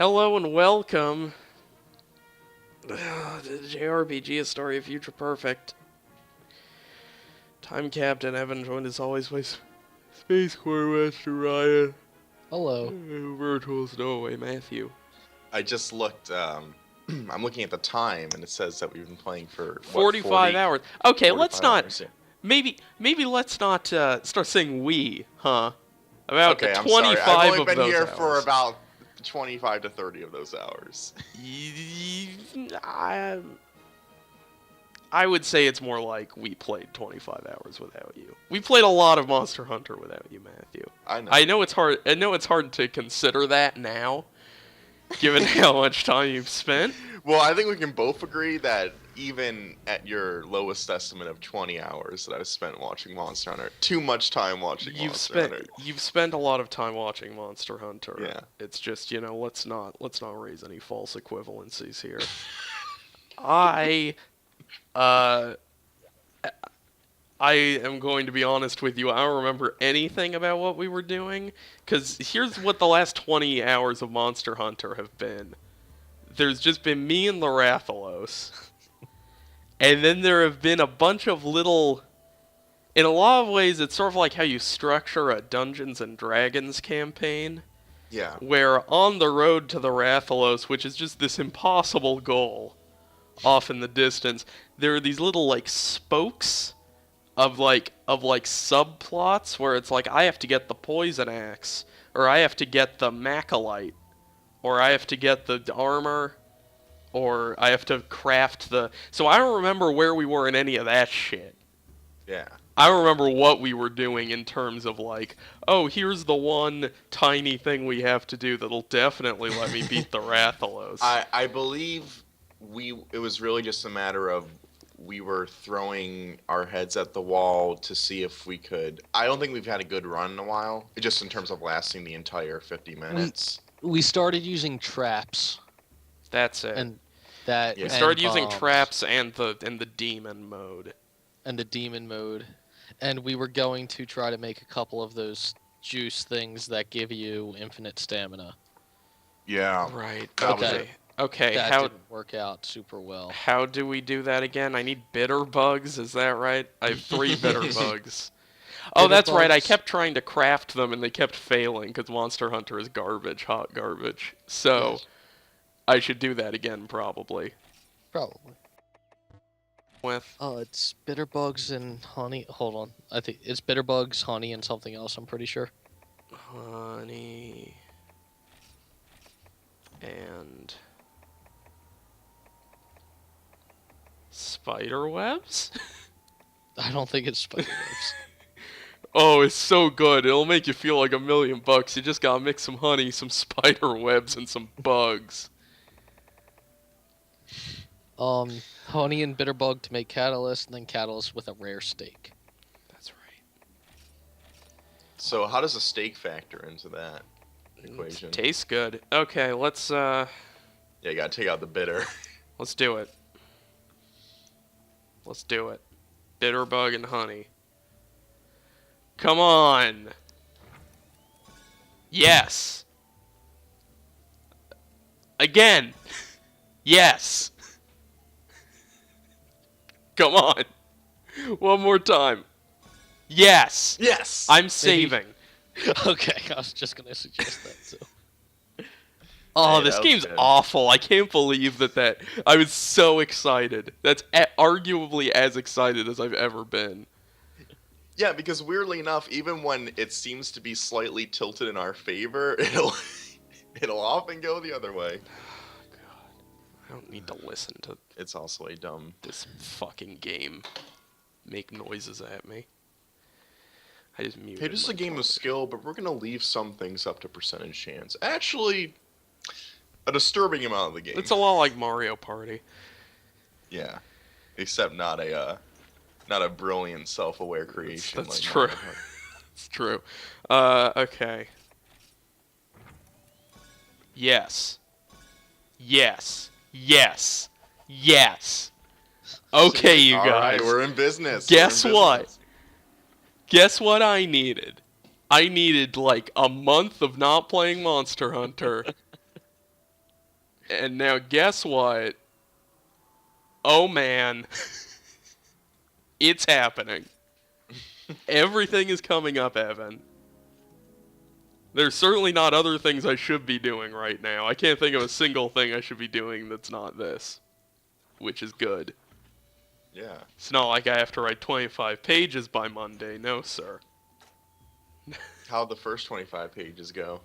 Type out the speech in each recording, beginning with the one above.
Hello and welcome to JRPG Historia Future Perfect. Time Captain Evan, joined as always by Space Corps Master Ryan. Hello. Virtual Stowaway Matthew. I just looked, I'm looking at the time, and it says that we've been playing for, 45 hours. Okay, 45 let's not... hours, yeah. Maybe let's not start saying we, huh? About Okay, I'm 25 sorry. I've only of been those here hours. for about 25 to 30 of those hours. I would say it's more like we played 25 hours without you. We played a lot of Monster Hunter without you, Matthew. I know it's hard. I know it's hard to consider that now, given how much time you've spent. Well, I think we can both agree that even at your lowest estimate of 20 hours that I've spent watching Monster Hunter, too much time watching Monster Hunter. You've spent a lot of time watching Monster Hunter. Yeah. It's just, let's not raise any false equivalencies here. I am going to be honest with you. I don't remember anything about what we were doing, because here's what the last 20 hours of Monster Hunter have been. There's just been me and Larathalos, and then there have been a bunch of little... In a lot of ways, it's sort of like how you structure a Dungeons & Dragons campaign. Yeah. Where on the road to the Rathalos, which is just this impossible goal off in the distance, there are these little, spokes of subplots where it's like, I have to get the poison axe, or I have to get the macalite, or I have to get the armor, or I have to craft the... So I don't remember where we were in any of that shit. Yeah. I don't remember what we were doing in terms of oh, here's the one tiny thing we have to do that'll definitely let me beat the Rathalos. I believe it was really just a matter of we were throwing our heads at the wall to see if we could... I don't think we've had a good run in a while, just in terms of lasting the entire 50 minutes. We started using traps. That's it. And that we and started using bombs. traps and the demon mode. And the demon mode. And we were going to try to make a couple of those juice things that give you infinite stamina. Yeah. Right. Okay. Okay. That how didn't work out super well. How do we do that again? I need bitter bugs, is that right? I have 3 bitter bugs. Oh, Bitter that's right. I bugs. kept trying to craft them and they kept failing because Monster Hunter is garbage, hot garbage. So, Yes. I should do that again probably. Probably. With It's bitter bugs and honey. Hold on. I think it's bitter bugs, honey, and something else, I'm pretty sure. honey and spider webs? I don't think it's spider webs. Oh, it's so good. It'll make you feel like $1,000,000. You just gotta mix some honey, some spider webs, and some bugs. Honey and bitter bug to make catalyst, and then catalyst with a rare steak. That's right. So how does a steak factor into that equation? It tastes good. Okay, let's Yeah, you gotta take out the bitter. let's do it. Let's do it. Bitter bug and honey. Come on. Yes. Again. Yes. Come on. One more time. Yes. Yes! I'm saving. Okay, I was just gonna suggest that too. Oh, Hey, this that was game's good. awful. I can't believe that. I was so excited. That's arguably as excited as I've ever been. Yeah, because weirdly enough, even when it seems to be slightly tilted in our favor, it'll often go the other way. I don't need to listen to It's also a dumb... this fucking game make noises at me. I just muted Hey, this is my a game of computer. skill, but we're gonna leave some things up to percentage chance. Actually, a disturbing amount of the game. It's a lot like Mario Party. Yeah, except not a brilliant self-aware creation. That's like true. Mario Party. It's true. Okay. Yes. Yes. Yes. Yes. Okay, you All guys. right, we're in business. Guess We're in what? business. Guess what I needed? I needed like a month of not playing Monster Hunter And now guess what? Oh man. It's happening. Everything is coming up, Evan. There's certainly not other things I should be doing right now. I can't think of a single thing I should be doing that's not this. Which is good. Yeah. It's not like I have to write 25 pages by Monday. No, sir. How'd the first 25 pages go?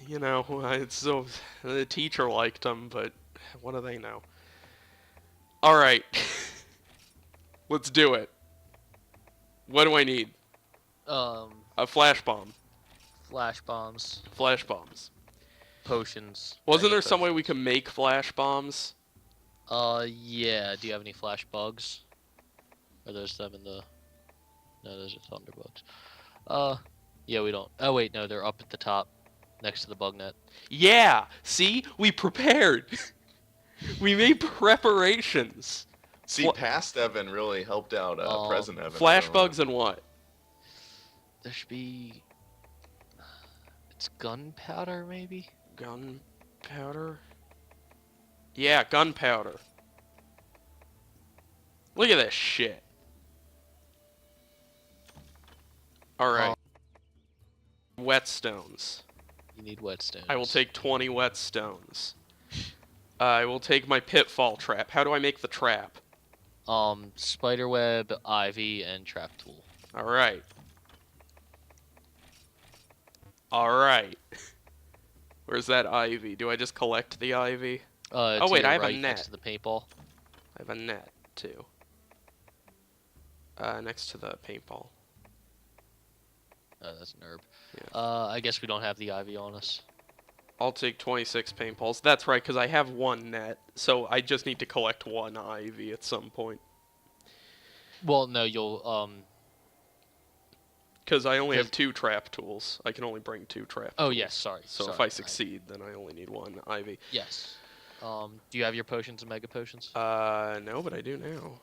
You know, it's so... The teacher liked them, but what do they know? Alright. Let's do it. What do I need? A flash bomb. Flash bombs, Flash bombs. potions. Wasn't there mega some way we potions. could make flash bombs? Yeah. Do you have any flash bugs? Or there's them in the... No, those are thunderbugs. Yeah, we don't. Oh wait, no, they're up at the top, next to the bug net. Yeah! See? We prepared! We made preparations! See, past Evan really helped out present Evan. Flash bugs and what? There should be... It's gunpowder, maybe? Gunpowder? Yeah, gunpowder. Look at this shit. Alright. Whetstones. You need whetstones. I will take 20 whetstones. I will take my pitfall trap. How do I make the trap? Spiderweb, ivy, and trap tool. Alright. Alright. Where's that ivy? Do I just collect the ivy? Oh wait, I have a right net. next to the paintball. I have a net, too. Next to the paintball. Oh, that's an herb. Yeah. I guess we don't have the ivy on us. I'll take 26 paintballs. That's right, because I have one net, so I just need to collect one ivy at some point. Well, no, you'll, Because I only have 2 trap tools. I can only bring 2 trap Oh, tools. yes, sorry. So if I succeed, then I only need 1 ivy. Yes. Do you have your potions and mega potions? No, but I do now.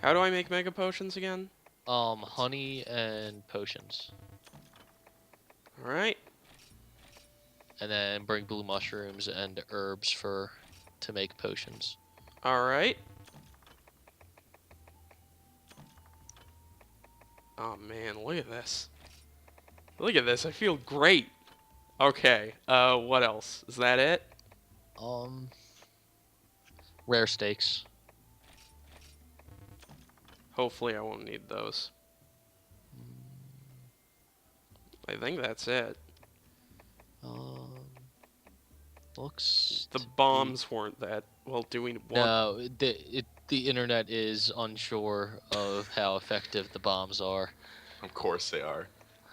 How do I make mega potions again? Honey and potions. Alright. And then bring blue mushrooms and herbs to make potions. Alright. Oh man, look at this. Look at this, I feel great. Okay, what else? Is that it? Rare steaks. Hopefully I won't need those. I think that's it. Looks... The bombs weren't that... Well, do we want... No, the internet is unsure of how effective the bombs are. Of course they are.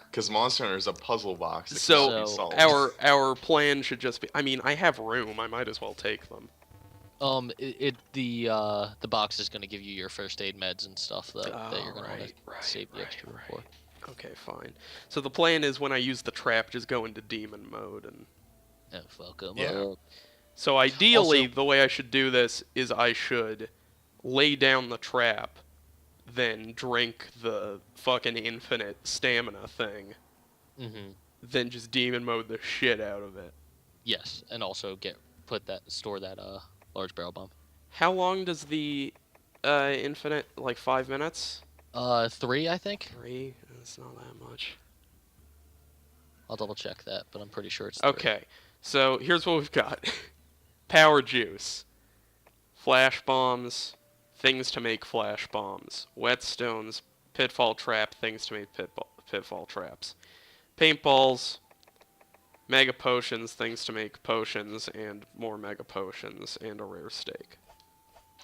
Because Monster Hunter is a puzzle box that So, cannot be solved. our plan should just be... I mean, I have room. I might as well take them. The box is going to give you your first aid meds and stuff that you're going to want to save the extra room for. Okay, fine. So the plan is when I use the trap, just go into demon mode and... Oh, fuck 'em Yeah. up. So ideally, Also- the way I should do this is I should lay down the trap, then drink the fucking infinite stamina thing, Mm-hmm. then just demon mode the shit out of it. Yes, and also store that large barrel bomb. How long does the infinite, like 5 minutes? 3, I think. 3? It's not that much. I'll double check that, but I'm pretty sure it's 3. Okay, so here's what we've got. Power juice. Flash bombs. Things to make flash bombs. Whetstones. Pitfall trap. Things to make pitfall traps. Paintballs. Mega potions. Things to make potions. And more mega potions. And a rare steak.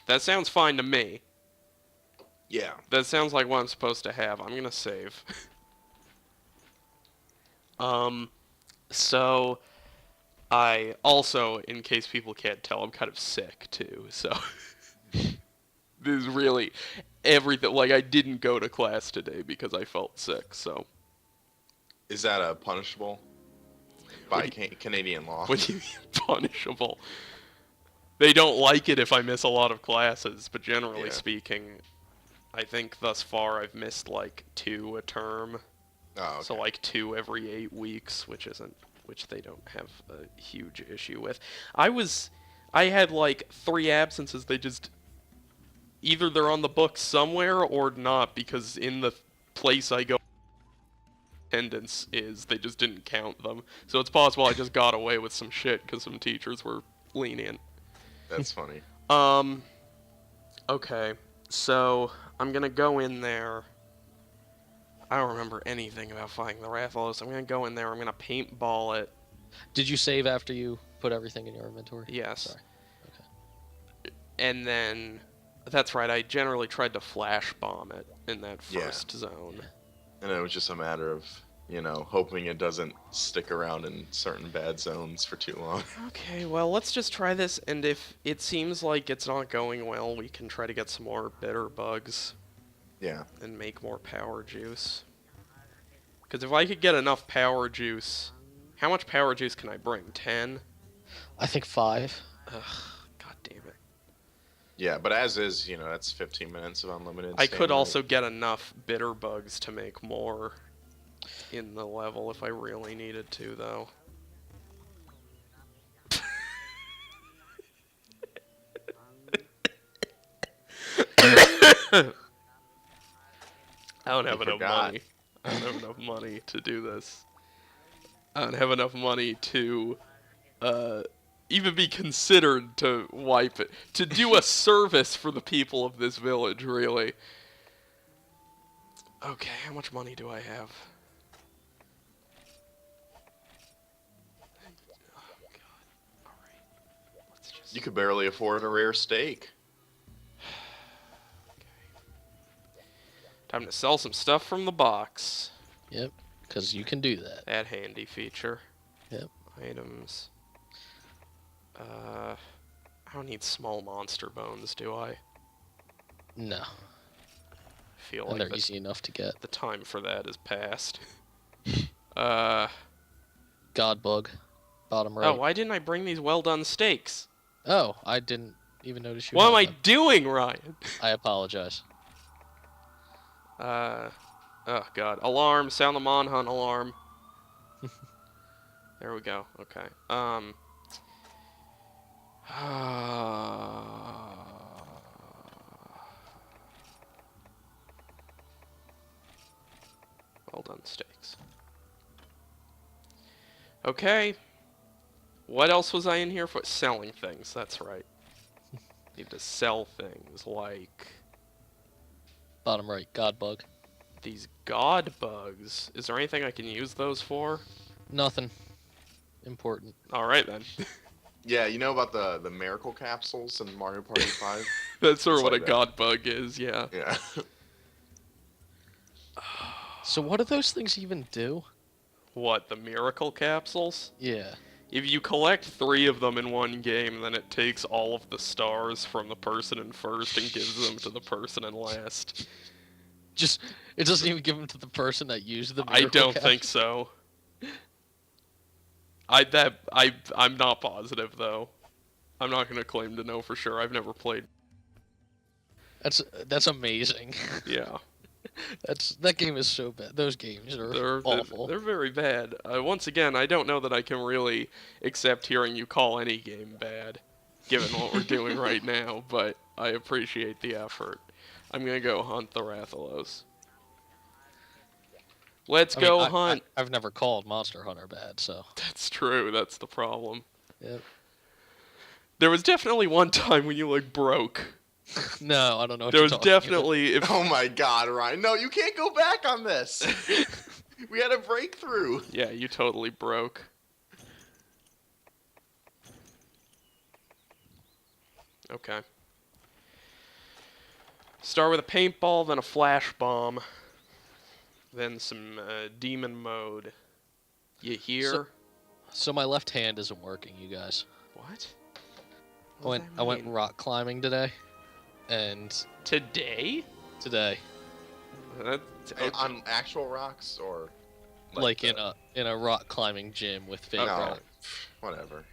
That sounds fine to me. Yeah. That sounds like what I'm supposed to have. I'm gonna save. So, I also, in case people can't tell, I'm kind of sick too, so. This is really everything. Like, I didn't go to class today because I felt sick, so. Is that punishable by Canadian law? What do you mean punishable? They don't like it if I miss a lot of classes, but generally Yeah. speaking, I think thus far I've missed like 2 a term. Oh, okay. So like 2 every 8 weeks, which they don't have a huge issue with. I was I had like 3 absences. They just either they're on the book somewhere or not, because in the place I go attendance is, they just didn't count them. So it's possible I just got away with some shit because some teachers were lenient. That's funny. Okay, so I'm gonna go in there. I don't remember anything about fighting the Rathalos. I'm gonna go in there. I'm gonna paintball it. Did you save after you put everything in your inventory? Yes. Sorry. And then, that's right. I generally tried to flash bomb it in that Yeah. first zone. And it was just a matter of, hoping it doesn't stick around in certain bad zones for too long. Okay, well, let's just try this, and if it seems like it's not going well, we can try to get some more bitter bugs Yeah. and make more power juice. Because if I could get enough power juice... How much power juice can I bring? 10? I think 5. Ugh, god damn it. Yeah, but as is, that's 15 minutes of unlimited I could stamina. also get enough bitter bugs to make more in the level if I really needed to, though. I don't have enough money. I don't have enough money to do this. I don't have enough money to even be considered to wipe it. To do a service for the people of this village, really. Okay, how much money do I have? Oh, God. Alright. Let's just... You could barely afford a rare steak. Time to sell some stuff from the box. Yep, because you can do that. That handy feature. Yep. Items. I don't need small monster bones, do I? No. I feel And like they're easy enough to get. the time for that is past. God bug. Bottom right. Oh, why didn't I bring these well done steaks? Oh, I didn't even notice you What am had I them. doing, Ryan? I apologize. Oh god. Alarm, sound the Monhunt alarm. There we go. Okay. Well done steaks. Okay. What else was I in here for? Selling things, that's right. Need to sell things like Bottom right. God bug. these god bugs. Is there anything I can use those for? Nothing important. Alright then. Yeah, you know about the miracle capsules in Mario Party 5? That's sort of It's what like a that. god bug is, yeah. Yeah. So what do those things even do? What, the miracle capsules? Yeah. If you collect 3 of them in one game, then it takes all of the stars from the person in first and gives them to the person in last. Just it doesn't even give them to the person that used the. I miracle don't cap- think so. I'm not positive though. I'm not gonna claim to know for sure. I've never played. That's amazing. Yeah, That game is so bad. Those games are awful. they're very bad. Once again, I don't know that I can really accept hearing you call any game bad, given what we're doing right now. But I appreciate the effort. I'm gonna go hunt the Rathalos. Let's go hunt. I've never called Monster Hunter bad, so. That's true. That's the problem. Yep. There was definitely one time when you broke. No, I don't know. What There you're was talking about. definitely if Oh my god, Ryan. No, you can't go back on this. We had a breakthrough. yeah, you totally broke. Okay. Start with a paintball, then a flash bomb, then some demon mode. You hear? So my left hand isn't working, you guys. What? I went rock climbing today, and Today? today, On actual rocks or like in a rock climbing gym with fake No, rock. whatever.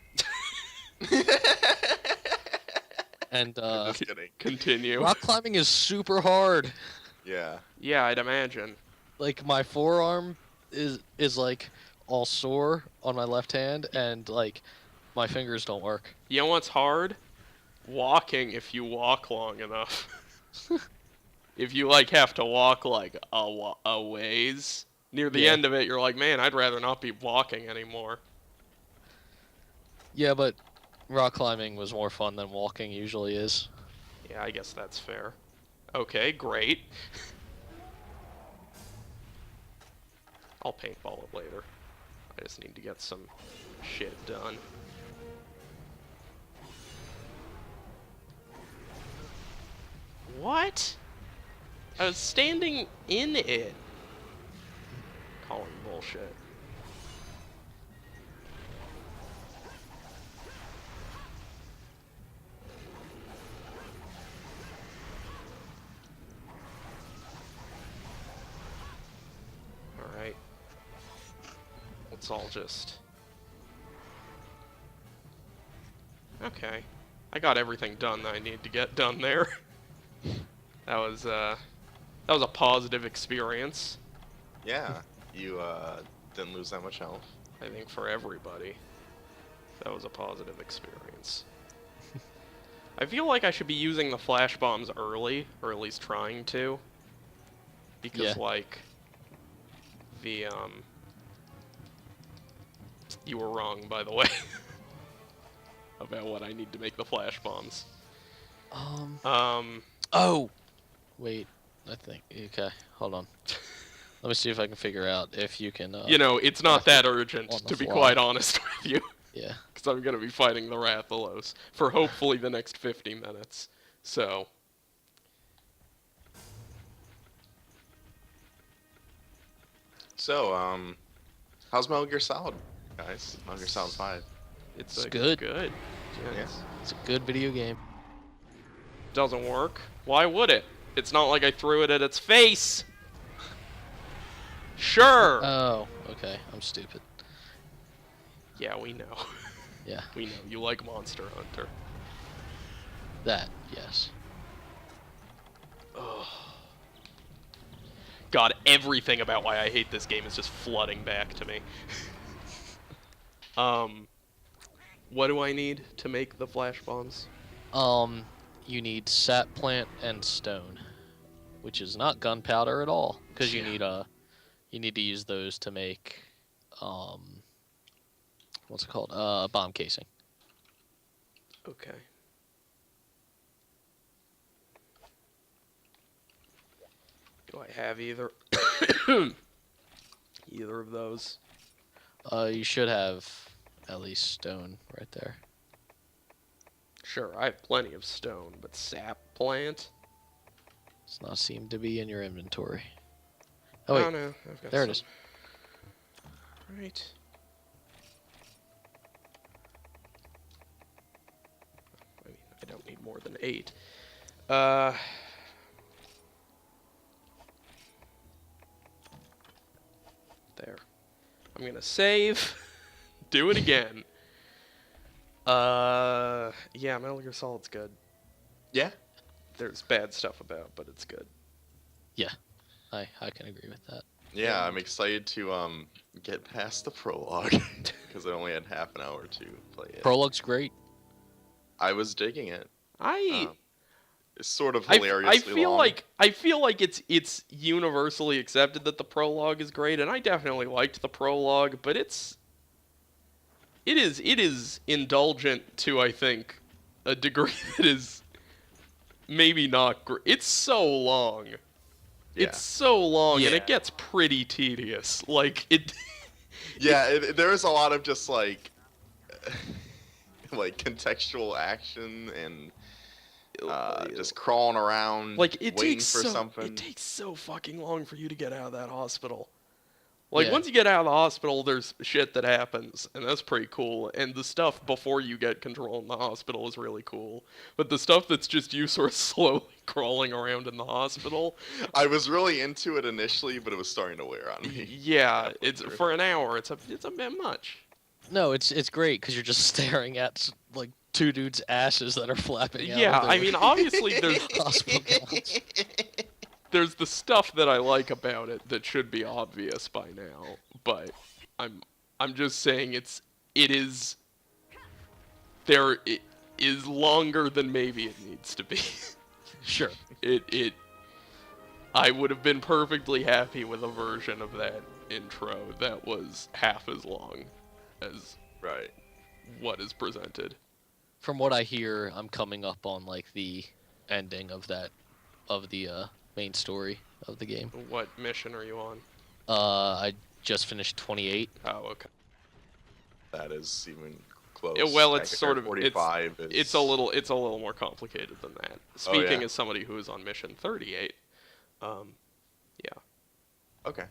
And Just kidding. Continue. rock climbing is super hard. Yeah. Yeah, I'd imagine. Like my forearm is like all sore on my left hand, and like My fingers don't work. You know what's hard? Walking if you walk long enough. If you like have to walk like a ways, near the Yeah. end of it, you're like, man, I'd rather not be walking anymore. Yeah, but rock climbing was more fun than walking usually is. Yeah, I guess that's fair. Okay, great. I'll paintball it later. I just need to get some shit done. What? I was standing in it. Calling bullshit. Alright. Let's all just... Okay. I got everything done that I need to get done there. That was a positive experience, Yeah, you didn't lose that much health. I think, for everybody. That was a positive experience. I feel like I should be using the flash bombs early, or at least trying to. Because, Yeah. like, the, you were wrong, by the way, about what I need to make the flash bombs. Oh! Wait, I think. Okay, hold on. Let me see if I can figure out if you can. You know, it's not that on urgent, the to be fly. quite honest with you. Yeah. Because I'm going to be fighting the Rathalos for hopefully the next 50 minutes. So. So, how's Metal Gear Solid, guys? Metal Gear Solid 5. It's good. Good. Yeah. It's a good video game. Doesn't work. Why would it? It's not like I threw it at its face. Sure. Oh, okay. I'm stupid. Yeah, we know. Yeah. We know. You like Monster Hunter. That, yes. God, everything about why I hate this game is just flooding back to me. What do I need to make the flash bombs? You need sap plant and stone, which is not gunpowder at all, because you need to use those to make what's it called? Bomb casing. Okay. Do I have either either of those? You should have at least stone right there. Sure, I have plenty of stone, but sap plant? Does not seem to be in your inventory. Oh wait, no, I've got there some. it is. Right. I mean, I don't need more than 8. There. I'm gonna save. Do it again. Yeah, Metal Gear Solid's good. Yeah? There's bad stuff about, but it's good. Yeah, I can agree with that. Yeah, I'm excited to get past the prologue because I only had half an hour to play it. Prologue's great. I was digging it. It's sort of I hilariously feel long. like it's universally accepted that the prologue is great, and I definitely liked the prologue, but it is indulgent to, I think, a degree that is maybe not great. It's so long. Yeah. It's so long, and Yeah. it gets pretty tedious. Like it. Yeah, there is a lot of just like like contextual action and just crawling around, Like it waiting takes for so something. it takes so fucking long for you to get out of that hospital. Like Yeah. once you get out of the hospital, there's shit that happens, and that's pretty cool. And the stuff before you get control in the hospital is really cool. But the stuff that's just you sort of slowly crawling around in the hospital, I was really into it initially, but it was starting to wear on me. yeah, it's for an hour. It's a bit much. No, it's great because you're just staring at like two dudes' ashes that are flapping out. Yeah, of I their mean, obviously there's hospital gowns. there's the stuff that I like about it that should be obvious by now, but I'm just saying it is it is longer than maybe it needs to be. Sure. I would have been perfectly happy with a version of that intro that was half as long as Right. what is presented. From what I hear, I'm coming up on like the ending of the main story of the game. What mission are you on? I just finished 28. Oh, okay. That is even close. Well, I it's think sort of 45 it's a little more complicated than that. Oh, yeah? Speaking as somebody who is on mission 38, yeah. Okay.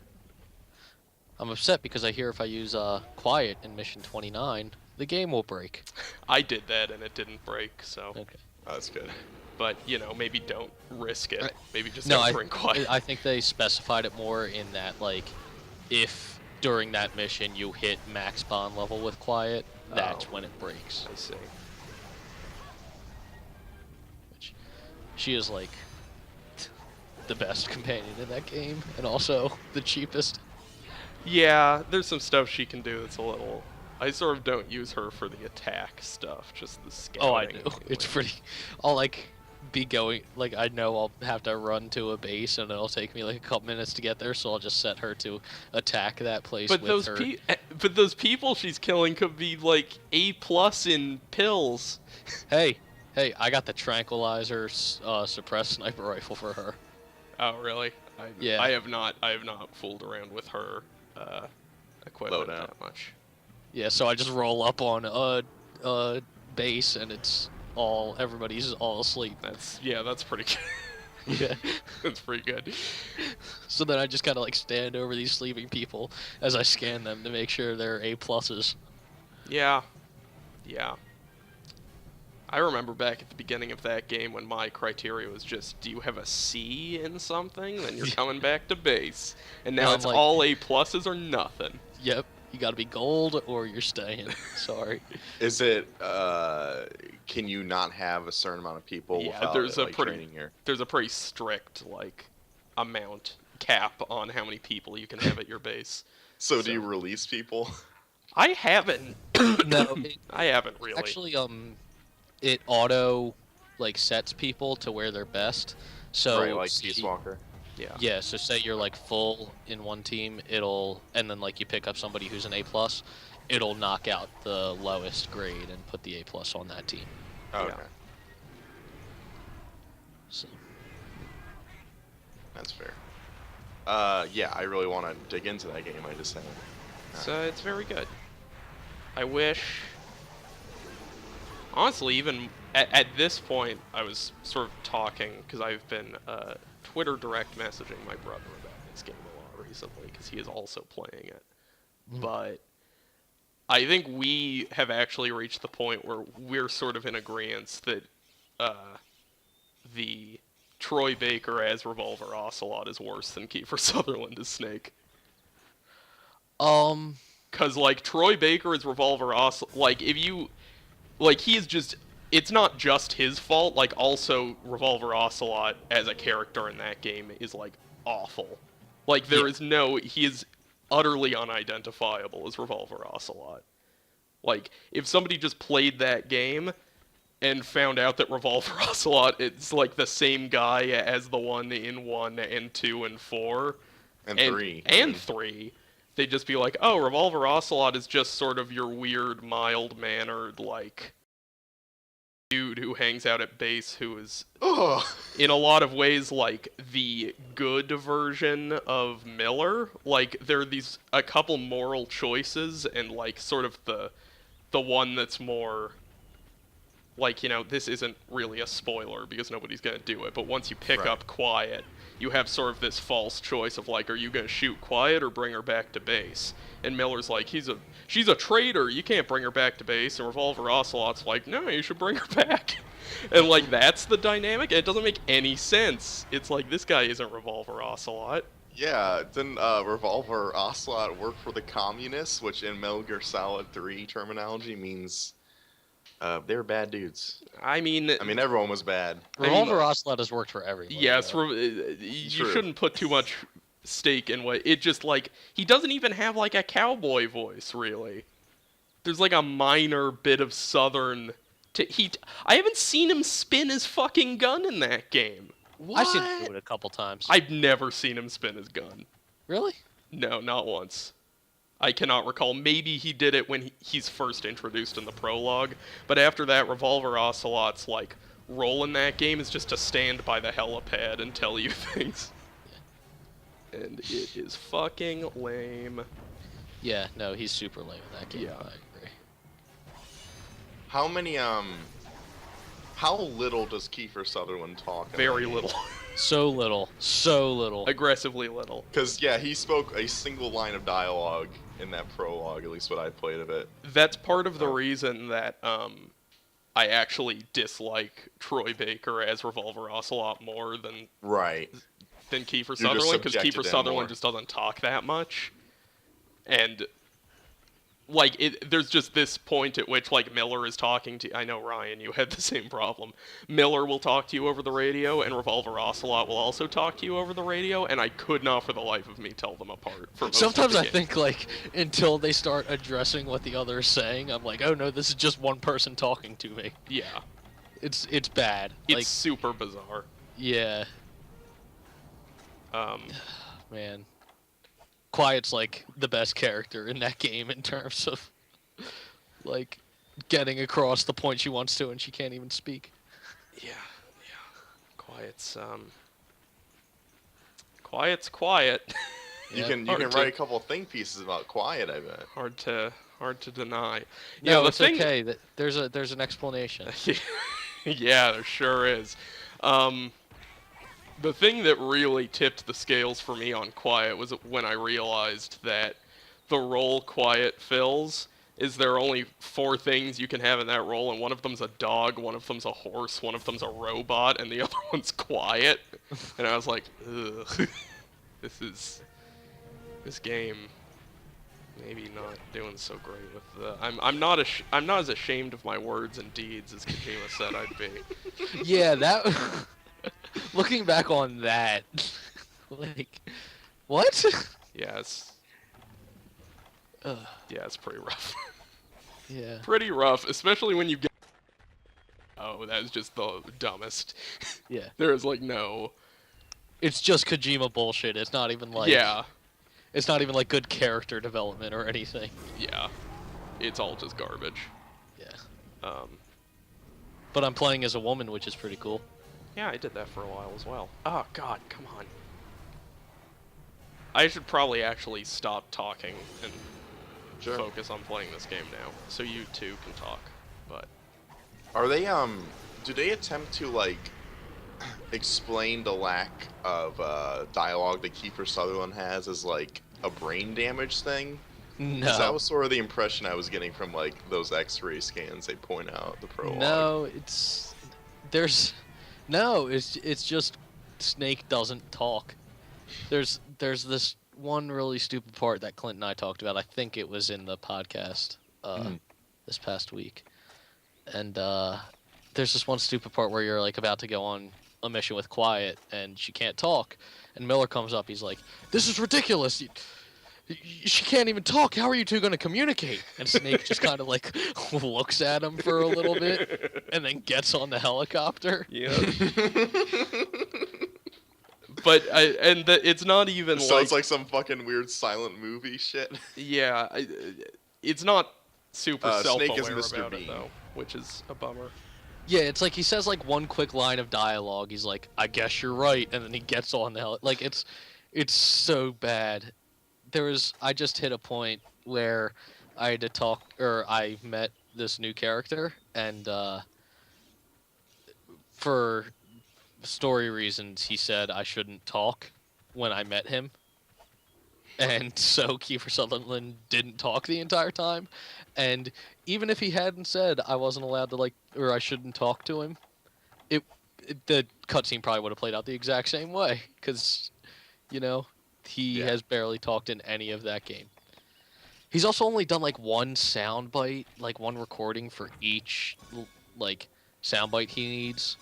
I'm upset because I hear if I use quiet in mission 29, the game will break. I did that and it didn't break, so. Okay. Oh, that's good. But maybe don't risk it. Maybe just No, don't bring quiet. I think they specified it more in that, like, if during that mission you hit max bond level with quiet, that's Oh. when it breaks. I see. Which, she is, like, the best companion in that game, and also the cheapest. Yeah, there's some stuff she can do that's a little. I sort of don't use her for the attack stuff, just the scouting. Oh, I do. It's pretty. I'll, like, be going. Like, I know I'll have to run to a base, and it'll take me, like, a couple minutes to get there, so I'll just set her to attack that place But with her. but those people she's killing could be like A+ in pills. Hey, I got the tranquilizer suppressed sniper rifle for her. Oh, really? Yeah. I have not fooled around with her equipment Loadout. that much. Yeah, so I just roll up on a base, and it's everybody's all asleep. That's pretty good. Yeah. That's pretty good. So then I just kind of like stand over these sleeping people as I scan them to make sure they're A+. Yeah. I remember back at the beginning of that game when my criteria was just, do you have a C in something? Then you're coming back to base. And now No, I'm it's like- all A+ or nothing. Yep, you gotta be gold or you're staying. Sorry. Is it? Can you not have a certain amount of people Yeah, without there's it, a like, pretty- training here? There's a pretty strict, amount cap on how many people you can have at your base. So do you release people? I haven't. No, I haven't really. actually, it auto sets people to where they're best. So right, like Peace Walker. Yeah. Yeah, so say you're full in one team, and then you pick up somebody who's an A+, it'll knock out the lowest grade and put the A+ on that team. Oh, Yeah. okay, So that's fair. Yeah, I really want to dig into that game. I just haven't. So it's very good. I wish. Honestly, even at this point, I was sort of talking because I've been Twitter direct messaging my brother about this game a lot recently because he is also playing it. But I think we have actually reached the point where we're sort of in agreement that the Troy Baker as Revolver Ocelot is worse than Kiefer Sutherland as Snake. Cause Troy Baker as Revolver Ocelot, if you, he is just, it's not just his fault. Also Revolver Ocelot as a character in that game is awful. He is utterly unidentifiable as Revolver Ocelot. If somebody just played that game and found out that Revolver Ocelot is the same guy as the one in 1 and 2 and 4 And 3. and 3, they'd just be like, oh, Revolver Ocelot is just sort of your weird, mild-mannered, dude who hangs out at base who is, Ugh. in a lot of ways, the good version of Miller. There are a couple moral choices, and, sort of the one that's more, this isn't really a spoiler because nobody's gonna do it, but once you pick Right. up Quiet, you have sort of this false choice of are you gonna shoot Quiet or bring her back to base? And Miller's she's a traitor, you can't bring her back to base, and Revolver Ocelot's no, you should bring her back. And that's the dynamic, and it doesn't make any sense. It's this guy isn't Revolver Ocelot. Yeah, didn't Revolver Ocelot work for the communists, which in Metal Gear Solid 3 terminology means they were bad dudes. I mean, Everyone was bad. Revolver Ocelot has worked for everyone. yes, though. you True. shouldn't put too much stake in what it just he doesn't even have a cowboy voice really. There's a minor bit of southern I haven't seen him spin his fucking gun in that game. I've seen him do it a couple times. I've never seen him spin his gun. Really? No, not once. I cannot recall. Maybe he did it when he's first introduced in the prologue, but after that, Revolver Ocelot's like role in that game is just to stand by the helipad and tell you things. And it is fucking lame. Yeah, no, he's super lame in that game. Yeah. I agree. How many how little does Kiefer Sutherland talk? Very little. So little. So little. Aggressively little. Because yeah, he spoke a single line of dialogue in that prologue, at least what I played of it. That's part of the reason that I actually dislike Troy Baker as Revolver Ocelot more than Right. Kiefer just Sutherland, because subjected Kiefer to him Sutherland more. just doesn't talk that much. And like there's just this point at which like Miller is talking to. I know Ryan, you had the same problem. Miller will talk to you over the radio, and Revolver Ocelot will also talk to you over the radio, and I could not for the life of me tell them apart. For most Sometimes of the I game. think like until they start addressing what the other is saying, I'm like, oh no, this is just one person talking to me. Yeah, It's bad. it's Like, super bizarre. yeah, Um, man. Quiet's like the best character in that game in terms of like getting across the point she wants to and she can't even speak. yeah. Quiet's quiet. You Yeah, can hard write to- a couple of think pieces about Quiet, I bet. hard to deny. No, the it's thing, okay. There's an explanation. yeah, there sure is. The thing that really tipped the scales for me on Quiet was when I realized that the role Quiet fills is there are only 4 things you can have in that role, and one of them's a dog, one of them's a horse, one of them's a robot, and the other one's Quiet. And I was like, ugh, this game maybe not doing so great with the. I'm not as ashamed of my words and deeds as Kojima said I'd be. Yeah, that. Looking back on that, like, what? Yeah, it's Ugh, pretty rough. yeah. Pretty rough, especially when you get. Oh, that is just the dumbest. Yeah. There is like no. It's just Kojima bullshit. It's not even like. Yeah, It's not even like good character development or anything. yeah, it's all just garbage. Yeah. But I'm playing as a woman, which is pretty cool. yeah, I did that for a while as well. Oh God, come on. I should probably actually stop talking and Sure. focus on playing this game now, so you two can talk. But Are they do they attempt to like explain the lack of dialogue that Kiefer Sutherland has as like a brain damage thing? 'Cause that No. was sort of the impression I was getting from like those X-ray scans they point out the prologue. No, it's it's just Snake doesn't talk. There's this one really stupid part that Clint and I talked about. I think it was in the podcast this past week. And there's this one stupid part where you're like about to go on a mission with Quiet and she can't talk. And Miller comes up, he's like, "This is ridiculous. She can't even talk. How are you two going to communicate?" And Snake just kind of like looks at him for a little bit and then gets on the helicopter. yeah. But it's not even Sounds like some fucking weird silent movie shit. yeah, it's not super Snake is self-aware Mr. about it Bean. though, which is a bummer. Yeah, it's like he says like one quick line of dialogue. He's like, "I guess you're right," and then he gets on the like it's so bad. I just hit a point where I had to talk, or I met this new character, and for story reasons, he said I shouldn't talk when I met him. And so Kiefer Sutherland didn't talk the entire time. And even if he hadn't said I wasn't allowed to or I shouldn't talk to him, the cutscene probably would have played out the exact same way. Because, he has barely talked in any of that game. He's also only done one soundbite, one recording for each soundbite he needs.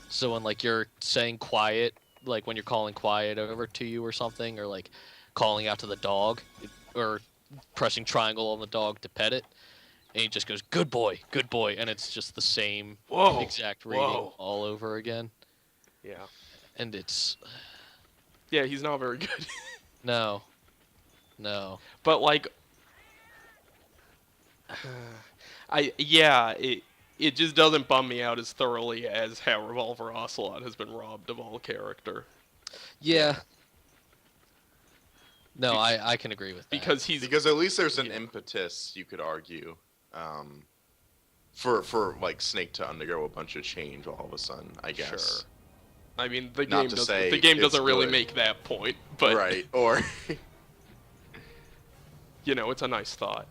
So when you're saying quiet, when you're calling quiet over to you or something, or calling out to the dog, or pressing triangle on the dog to pet it, and he just goes, good boy, and it's just the same Whoa. exact reading Whoa. all over again. Yeah. And it's Yeah, he's not very good. no. But like, it just doesn't bum me out as thoroughly as how Revolver Ocelot has been robbed of all character. Yeah. No, I can agree with that. Because at least there's an Yeah. impetus, you could argue, for like Snake to undergo a bunch of change all of a sudden, I guess. Sure. I mean, the Not game to doesn't. say The game it's doesn't really good. make that point, but Right. Or you know, it's a nice thought.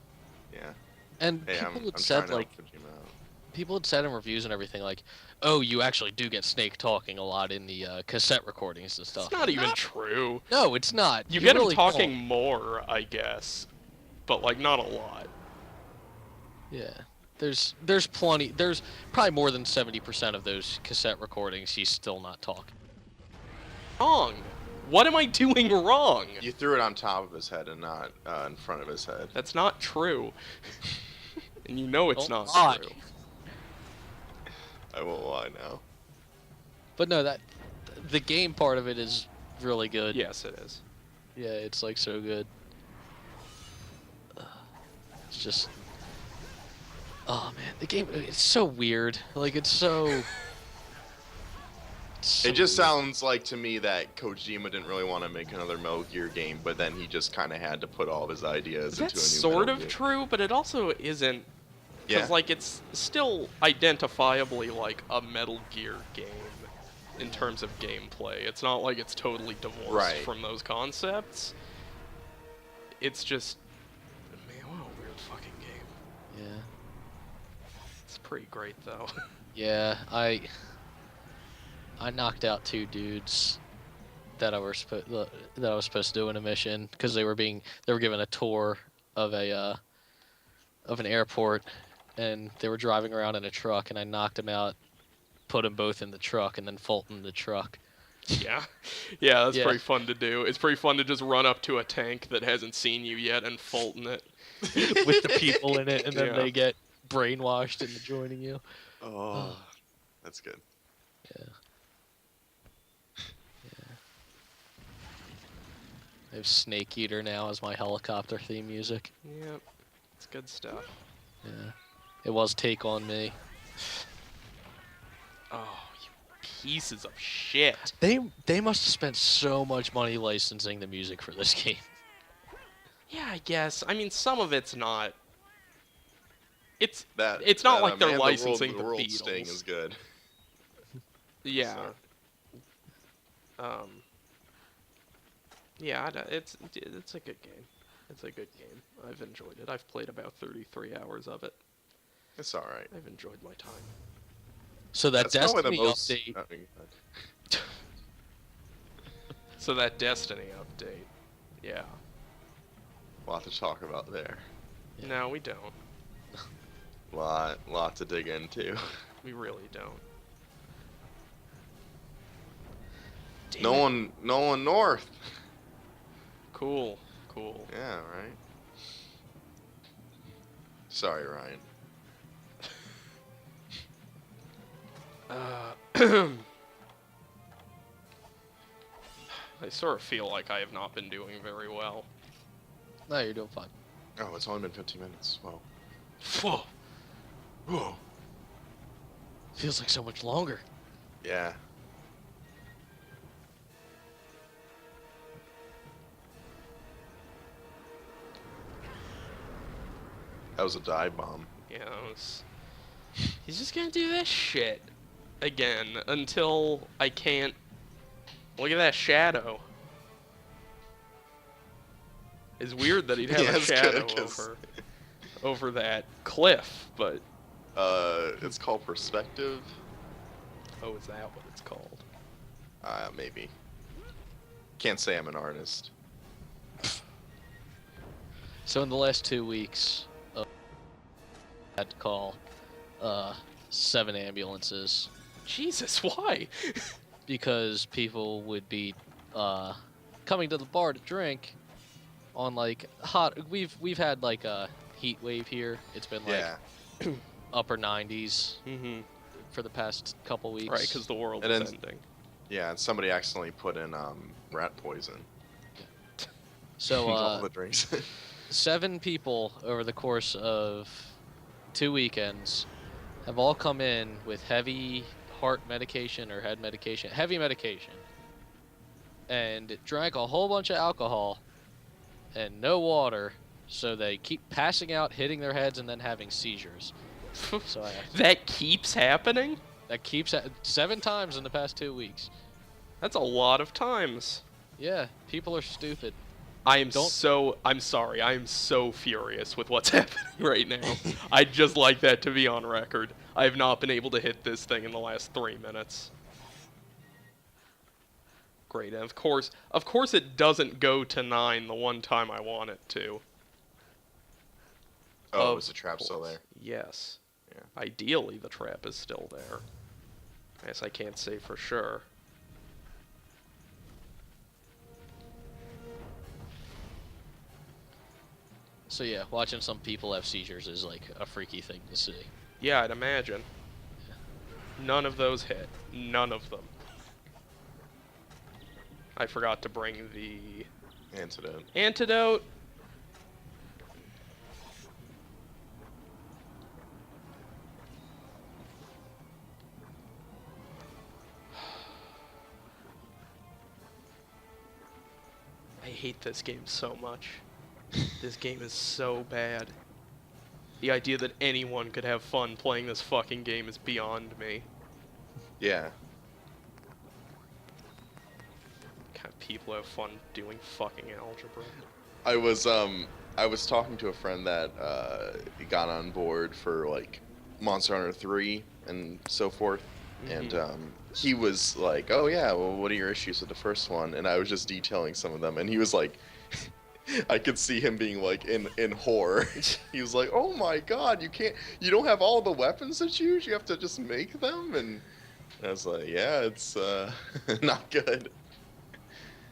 yeah. And Hey, people I'm had trying said to like help Kojima out. people had said in reviews and everything like, oh, you actually do get Snake talking a lot in the cassette recordings and stuff. It's not even true. No, it's not. You get really him talking don't. more, I guess, but like not a lot. Yeah. There's plenty. There's probably more than 70% of those cassette recordings he's still not talking. Wrong. What am I doing wrong? You threw it on top of his head and not in front of his head. That's not true. And you know it's Don't not lie. true. I won't lie now. But no, the game part of it is really good. Yes, it is. Yeah, it's like so good. It's just, oh man, the game, it's so weird. Like it's so. It just sounds like to me that Kojima didn't really want to make another Metal Gear game, but then he just kind of had to put all of his ideas into a new That's sort Metal of Gear. true, but it also isn't. Because, Yeah. like, it's still identifiably, like, a Metal Gear game in terms of gameplay. It's not like it's totally divorced Right. from those concepts. It's just... Man, what a weird fucking game. Yeah. It's pretty great, though. Yeah, I knocked out 2 dudes that I was supposed to do in a mission because they were given a tour of an airport, and they were driving around in a truck, and I knocked them out, put them both in the truck, and then Fulton the truck. Yeah. Yeah, that's Yeah. pretty fun to do. It's pretty fun to just run up to a tank that hasn't seen you yet and Fulton it. with the people in it, and then Yeah. they get brainwashed into joining you. Oh, that's good. I have Snake Eater now as my helicopter theme music. Yep. It's good stuff. Yeah. It was Take On Me. Oh, you pieces of shit. They must have spent so much money licensing the music for this game. Yeah, I guess. I mean, some of it's not. It's That It's not that, like they're Man, licensing the world Beatles. Sting is good. Yeah. So- Yeah, it's a good game. It's a good game. I've enjoyed it. I've played about 33 hours of it. It's all right. I've enjoyed my time. So that That's probably Destiny the most. update. I mean, So that Destiny update. Yeah. a lot to talk about there. Yeah. No, we don't. Lot to dig into. We really don't. Damn No it. one north. Cool. Cool. Yeah, right. Sorry, Ryan. I sort of feel like I have not been doing very well. No, you're doing fine. Oh, it's only been 15 minutes. Whoa. Whoa. Whoa. Feels like so much longer. Yeah. That was a dive bomb. Yeah, he's just gonna do this shit again until I can't. Look at that shadow. It's weird that he'd have Yeah, a it's good, shadow 'cause- over that cliff, but It's called perspective. oh, is that what it's called? Maybe. Can't say I'm an artist. So in the last 2 weeks, I had to call 7 ambulances Jesus, why? because people would be coming to the bar to drink on like hot. We've had like heat wave here. It's been like Yeah. upper 90s Mm-hmm. for the past couple weeks. Right, because the world And is then- ending. Yeah, and somebody accidentally put in rat poison. So into all the drinks. 7 people over the course of 2 weekends have all come in with heavy heart medication or head medication, heavy medication, and drank a whole bunch of alcohol and no water, so they keep passing out, hitting their heads, and then having seizures. So That keeps happening? that keeps 7 times in the past 2 weeks. That's a lot of times. Yeah, people are stupid. I'm sorry, I am so furious with what's happening right now. I'd just like that to be on record. I have not been able to hit this thing in the last 3 minutes. Great, and of course it doesn't go to 9 the one time I want it to. Oh, Of is the trap still course. there? Yes. Yeah. Ideally, the trap is still there. I guess I can't say for sure. So yeah, watching some people have seizures is like a freaky thing to see. Yeah, I'd imagine. None of those hit. None of them. I forgot to bring the Antidote. antidote. I hate this game so much. This game is so bad. The idea that anyone could have fun playing this fucking game is beyond me. Yeah. Kind of people have fun doing fucking algebra. I was talking to a friend that got on board for like Monster Hunter 3 and so forth, and he was like, "Oh yeah, well, what are your issues with the first one?" And I was just detailing some of them, and he was like, I could see him being like in horror. He was like, "Oh my god, you don't have all the weapons to choose. You have to just make them." And I was like, "Yeah, it's not good."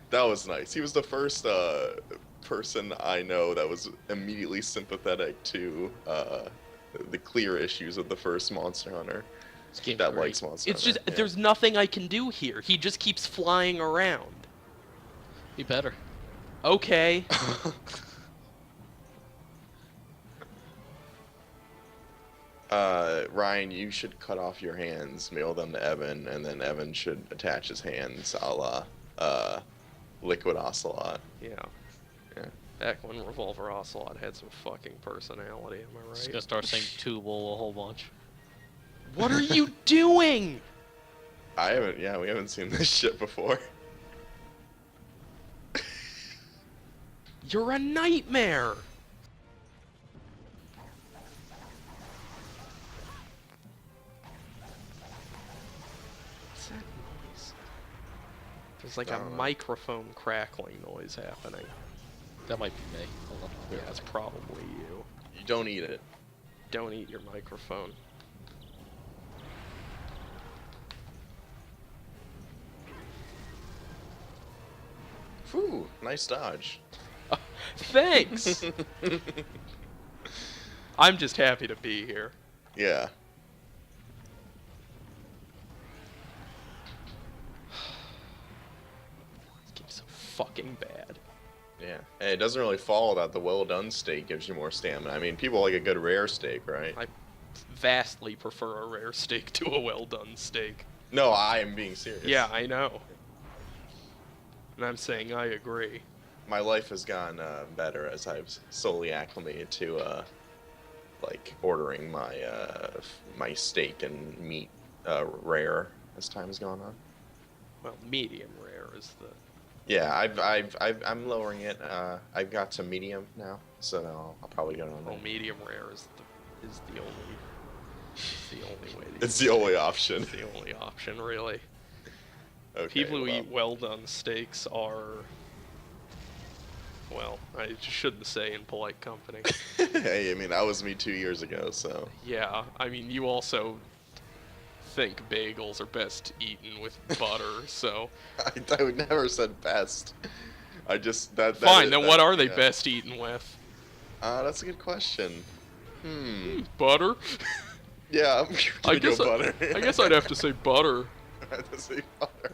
That was nice. He was the first person I know that was immediately sympathetic to the clear issues of the first Monster Hunter. This game's That great. likes Monster It's Hunter. just, there's nothing I can do here. He just keeps flying around. Be better. Okay. Ryan, you should cut off your hands, mail them to Evan, and then Evan should attach his hands a la Liquid Ocelot. Yeah. Yeah. Back when Revolver Ocelot had some fucking personality, am I Just right? gonna start saying Tubal a whole bunch. What are you doing? We haven't seen this shit before. You're a nightmare. What's that noise? There's like I a don't know. microphone crackling noise happening. That might be me. Hold on. Yeah, it's probably you. You don't eat it. Don't eat your microphone. Whew, nice dodge. Thanks! I'm just happy to be here. Yeah. This game's so fucking bad. Yeah. And it doesn't really follow that the well done steak gives you more stamina. I mean, people like a good rare steak, right? I vastly prefer a rare steak to a well done steak. No, I am being serious. Yeah, I know. And I'm saying I agree. My life has gone better as I've slowly acclimated to like ordering my steak and meat rare as time has gone on. Well, medium rare is the... Yeah, I'm lowering it. I've got to medium now, so I'll probably go on Well, there. medium rare is the only way. It's the only option. It's the only option, really. Okay, People who well. eat well done steaks are... Well, I just shouldn't say in polite company. Hey, I mean, that was me 2 years ago, so. Yeah, I mean, you also think bagels are best eaten with butter, so... I would never said best. I just that. Fine, that, then what are they yeah. best eaten with? That's a good question. Butter? Yeah, I'm I gonna go guess butter. I guess I'd have to say butter. I have to say butter.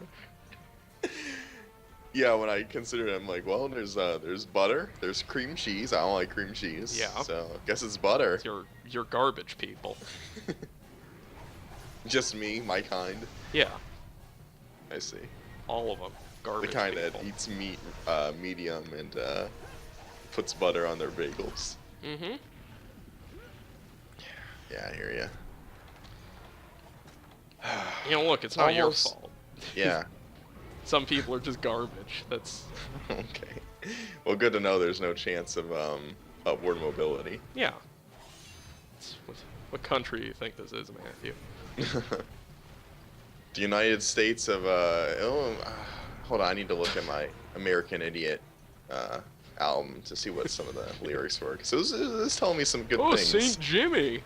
Yeah, when I consider it, I'm like, well, there's butter, there's cream cheese. I don't like cream cheese. Yeah. So I guess it's butter. It's your garbage people. Just me, my kind. Yeah, I see. all of them. The Garbage kind people. that eats meat medium and puts butter on their bagels. Mm-hmm. Yeah, I hear ya. You know, look, it's not your Almost. fault. Yeah. Some people are just garbage. That's Okay. Well, good to know there's no chance of upward mobility. yeah. What country do you think this is, Matthew? The United States of hold on, I need to look at my American Idiot album to see what some of the lyrics were. So this is telling me some good Oh, things. St. Jimmy.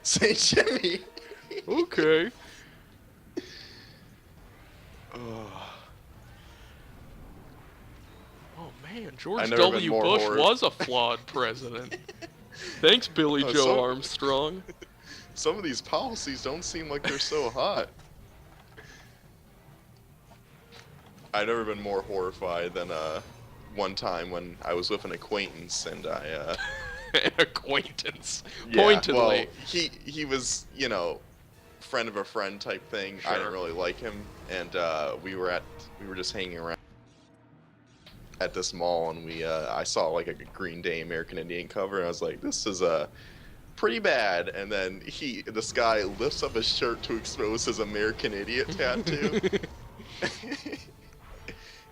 Saint Jimmy. Okay. Oh man, George I've never been W. more Bush horrid. was a flawed president. Thanks, Billy Oh, Joe so- Armstrong. Some of these policies don't seem like they're so hot. I've never been more horrified than one time when I was with an acquaintance and I An acquaintance. yeah, Pointedly. well, he was, you know, friend of a friend type thing. I Sure. didn't really like him, and we were just hanging around at this mall, and I saw like a Green Day American Indian cover, and I was like, this is pretty bad. And then this guy lifts up his shirt to expose his American Idiot tattoo.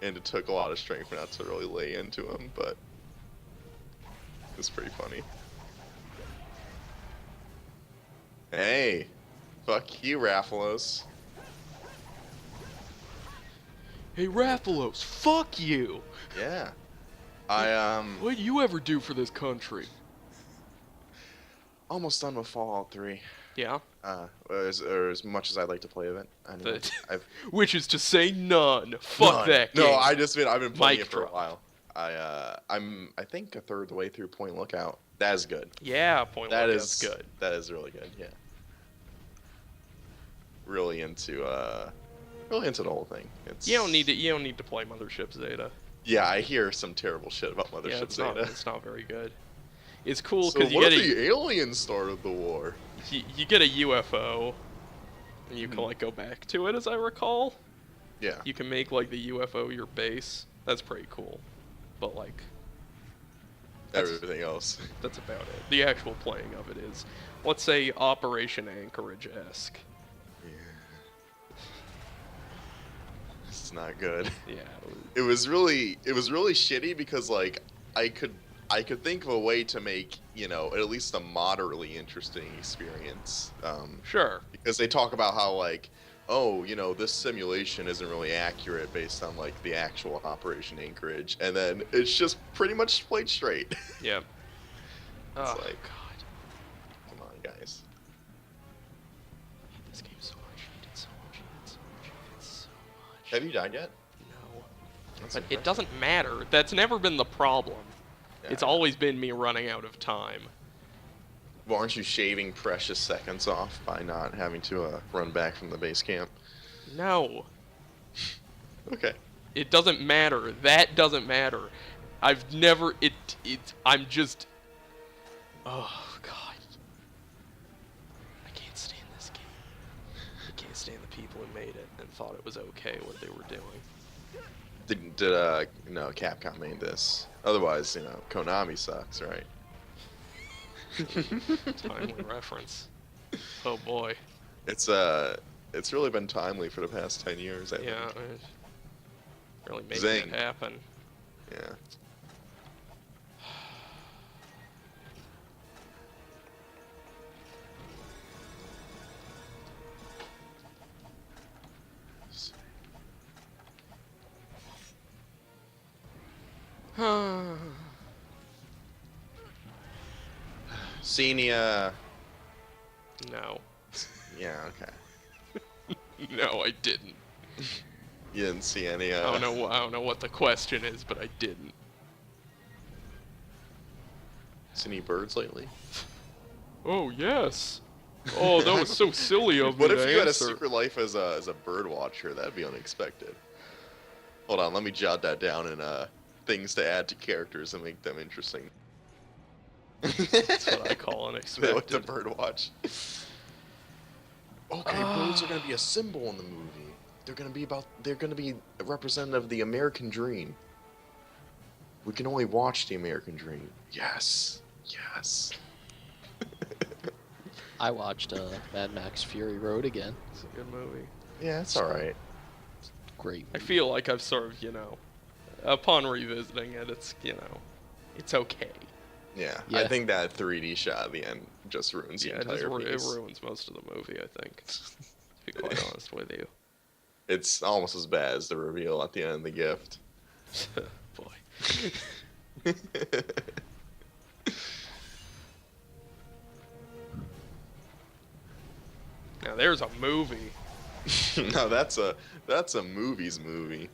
And it took a lot of strength not to really lay into him, but it's pretty funny. Hey, fuck you, Raffalos. Hey, Rathalos, fuck you! Yeah. I What'd you ever do for this country? almost done with Fallout 3. Yeah? Or as much as I'd like to play of it. Anyway, I've Which is to say none. Fuck none. that game. No, I've been playing Mic it for a drop. while. I think a third of the way through Point Lookout. That is good. Yeah, Point That Lookout's is good. That is really good. Yeah. Really into the whole thing. You don't need to play Mothership Zeta. Yeah, I hear some terrible shit about Mothership Yeah, it's Zeta. not very good. It's cool So because what if the aliens started the war? you get a UFO, and you can Hmm. like go back to it, as I recall. Yeah. You can make like the UFO your base. That's pretty cool. But like, Everything else. that's about it. The actual playing of it is, let's say, Operation Anchorage-esque. This is not good. Yeah. It was really shitty because like I could think of a way to make, you know, at least a moderately interesting experience. Sure. Because they talk about how like, oh, you know, this simulation isn't really accurate based on like the actual Operation Anchorage, and then it's just pretty much played straight. Yeah. Oh like- God. Come on, guys. I hate this game so much. I hate it so much. I hate it so much. I hate it so much. Have you died yet? No. That's But okay. it doesn't matter. That's never been the problem. It's Yeah. always been me running out of time. Well, aren't you shaving precious seconds off by not having to run back from the base camp? No. Okay. It doesn't matter. That doesn't matter. I've never I'm just oh God. I can't stand this game. I can't stand the people who made it and thought it was okay what they were doing. No, Capcom made this. Otherwise, you know, Konami sucks, right? Timely reference. Oh boy. It's really been timely for the past 10 years, I think. Yeah. Really making Zing. it happen. Yeah. Senior. No. Yeah, okay. No, I didn't. You didn't see any, I don't know what the question is, but I didn't. Seen any birds lately? Oh yes. Oh, that was so silly of me What if to you had a answer. secret life as a bird watcher? That'd be unexpected. Hold on, let me jot that down in things to add to characters and make them interesting. That's what I call They like unexpected. to bird watch. Okay, birds are gonna be a symbol in the movie. They're gonna be a representative of the American dream. We can only watch the American dream. Yes. Yes. I watched Mad Max Fury Road again. It's a good movie. Yeah, it's alright. Great. I feel like I've sort of, upon revisiting it, it's, it's okay. Yeah, Yeah. I think that 3D shot at the end just ruins the Yeah, it entire it piece. ruins most of the movie, I think. To be quite honest with you. It's almost as bad as the reveal at the end of the gift. Boy. Now there's a movie. No, that's a movie's movie.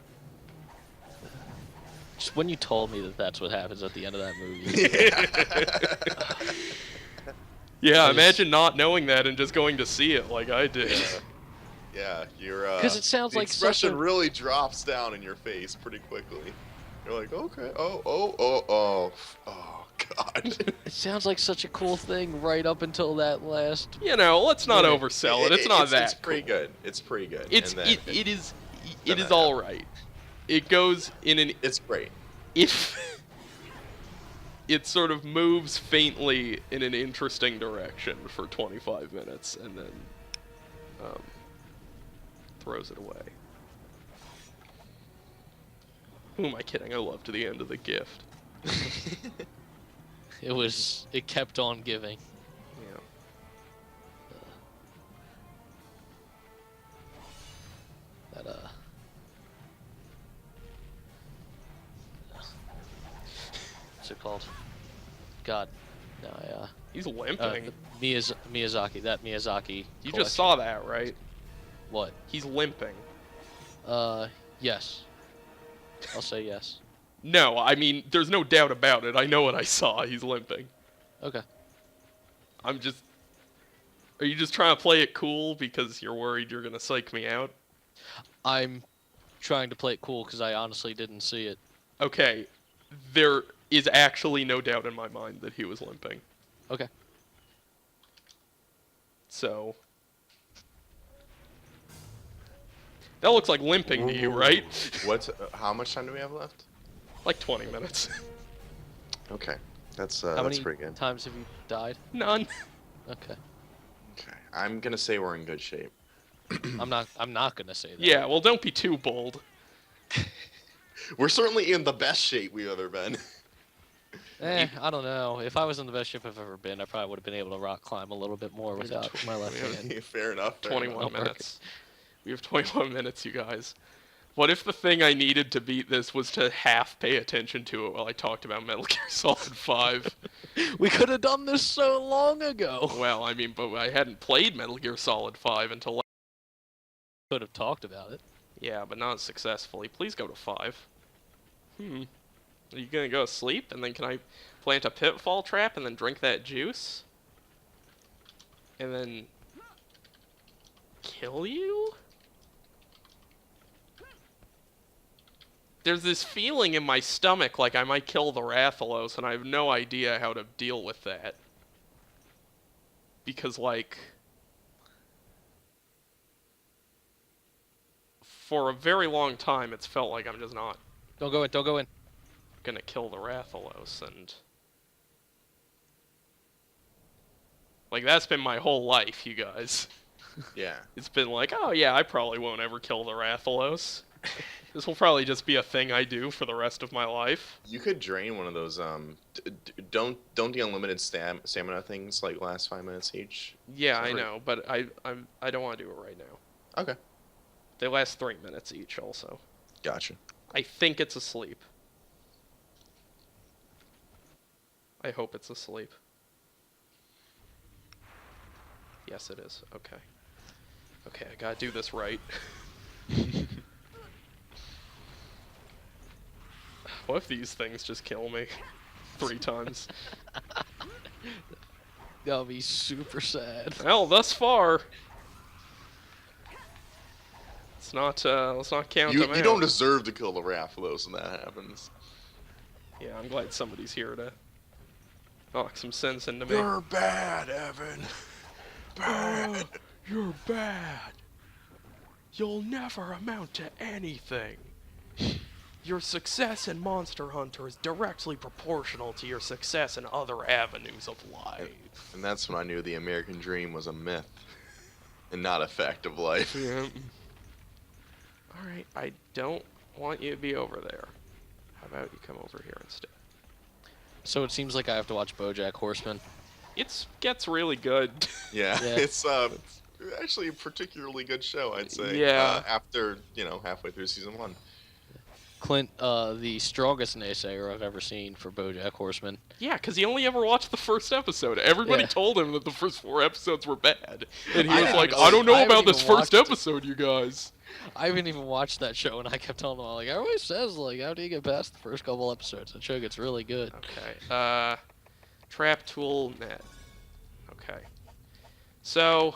Just when you told me that that's what happens at the end of that movie. Yeah, I just- imagine not knowing that and just going to see it like I did. Yeah, you're 'Cause it sounds the like such expression a- really drops down in your face pretty quickly. You're like, okay, oh, God. It sounds like such a cool thing right up until that last. Let's not Yeah. oversell it. It's not that. It's pretty cool. good. It's pretty good. It's And then it is then it is that all right. It goes in an It's great. if it sort of moves faintly in an interesting direction for 25 minutes and then throws it away. Who am I kidding? I loved the end of the gift. It kept on giving. Yeah. What's it called? God, no, He's limping. Miyazaki. That Miyazaki. You collection. just saw that, right? What? He's limping. Yes. I'll say yes. No, I mean, there's no doubt about it. I know what I saw. He's limping. Okay. I'm just... Are you just trying to play it cool because you're worried you're gonna psych me out? I'm trying to play it cool because I honestly didn't see it. Okay, there is actually no doubt in my mind that he was limping. Okay. So... That looks like limping to you, right? How much time do we have left? Like 20 minutes. Okay, that's How that's many pretty good. times have you died? None. Okay. Okay, I'm gonna say we're in good shape. I'm not gonna say that. Yeah, well, don't be too bold. We're certainly in the best shape we've ever been. I don't know. If I was in the best shape I've ever been, I probably would have been able to rock climb a little bit more without my left hand. Fair enough. Fair 21 enough. minutes. We have 21 minutes, you guys. What if the thing I needed to beat this was to half pay attention to it while I talked about Metal Gear Solid 5? We could have done this so long ago. Well, I mean, but I hadn't played Metal Gear Solid 5 until... Could have talked about it. Yeah, but not successfully. Please go to 5. Are you gonna go to sleep? And then can I plant a pitfall trap and then drink that juice? And then... kill you? There's this feeling in my stomach like I might kill the Rathalos, and I have no idea how to deal with that. Because, like... for a very long time, it's felt like I'm just not Don't go in. Don't go in. gonna kill the Rathalos, and... like, that's been my whole life, you guys. Yeah. It's been like, oh yeah, I probably won't ever kill the Rathalos. This will probably just be a thing I do for the rest of my life. You could drain one of those. Don't the unlimited stamina things like last 5 minutes each? Yeah, I Sorry. know, but I don't want to do it right now. Okay. They last 3 minutes each, also. Gotcha. I think it's asleep. I hope it's asleep. Yes, it is. Okay. Okay, I gotta do this right. What if these things just kill me 3 times? That'll be super sad. Well, thus far, let's not count them out. You don't deserve to kill the Rathalos when that happens. Yeah, I'm glad somebody's here to knock some sense into me. You're bad, Evan. Bad. You're bad. You'll never amount to anything. Your success in Monster Hunter is directly proportional to your success in other avenues of life. And that's when I knew the American dream was a myth and not a fact of life. Yeah. Alright, I don't want you to be over there. How about you come over here instead? So it seems like I have to watch BoJack Horseman. It gets really good. Yeah, Yeah. it's actually a particularly good show, I'd say. Yeah. After, halfway through season 1. Clint, the strongest naysayer I've ever seen for BoJack Horseman. Yeah, because he only ever watched the first episode. Everybody Yeah. told him that the first 4 episodes were bad. And he I was like, haven't- I don't know I haven't about this even first watched it. episode, you guys. I haven't even watched that show, and I kept telling him, like, everybody says, like, how do you get past the first couple episodes? That show gets really good. Okay, trap tool net. Okay. So,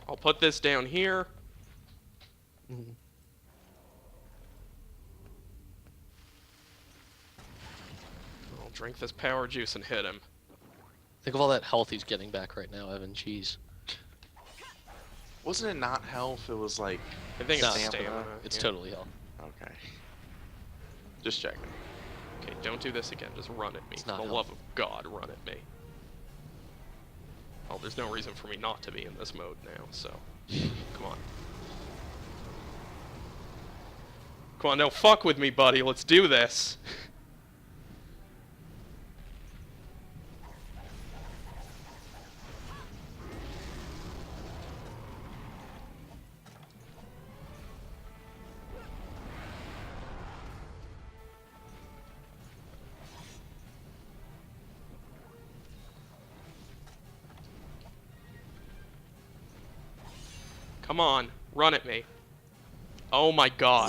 I'll put this down here. Mhm. I'll drink this power juice and hit him. Think of all that health he's getting back right now, Evan. Jeez. Wasn't it not health? It was like... I think No, it's stamina. stamina. It's yeah. totally health. Okay. Just checking. Okay, don't do this again. Just run at me. It's For not the health. love of God, run at me. Oh, there's no reason for me not to be in this mode now, so... Come on. Come on, no, fuck with me, buddy. Let's do this. Come on, run at me. Oh my God.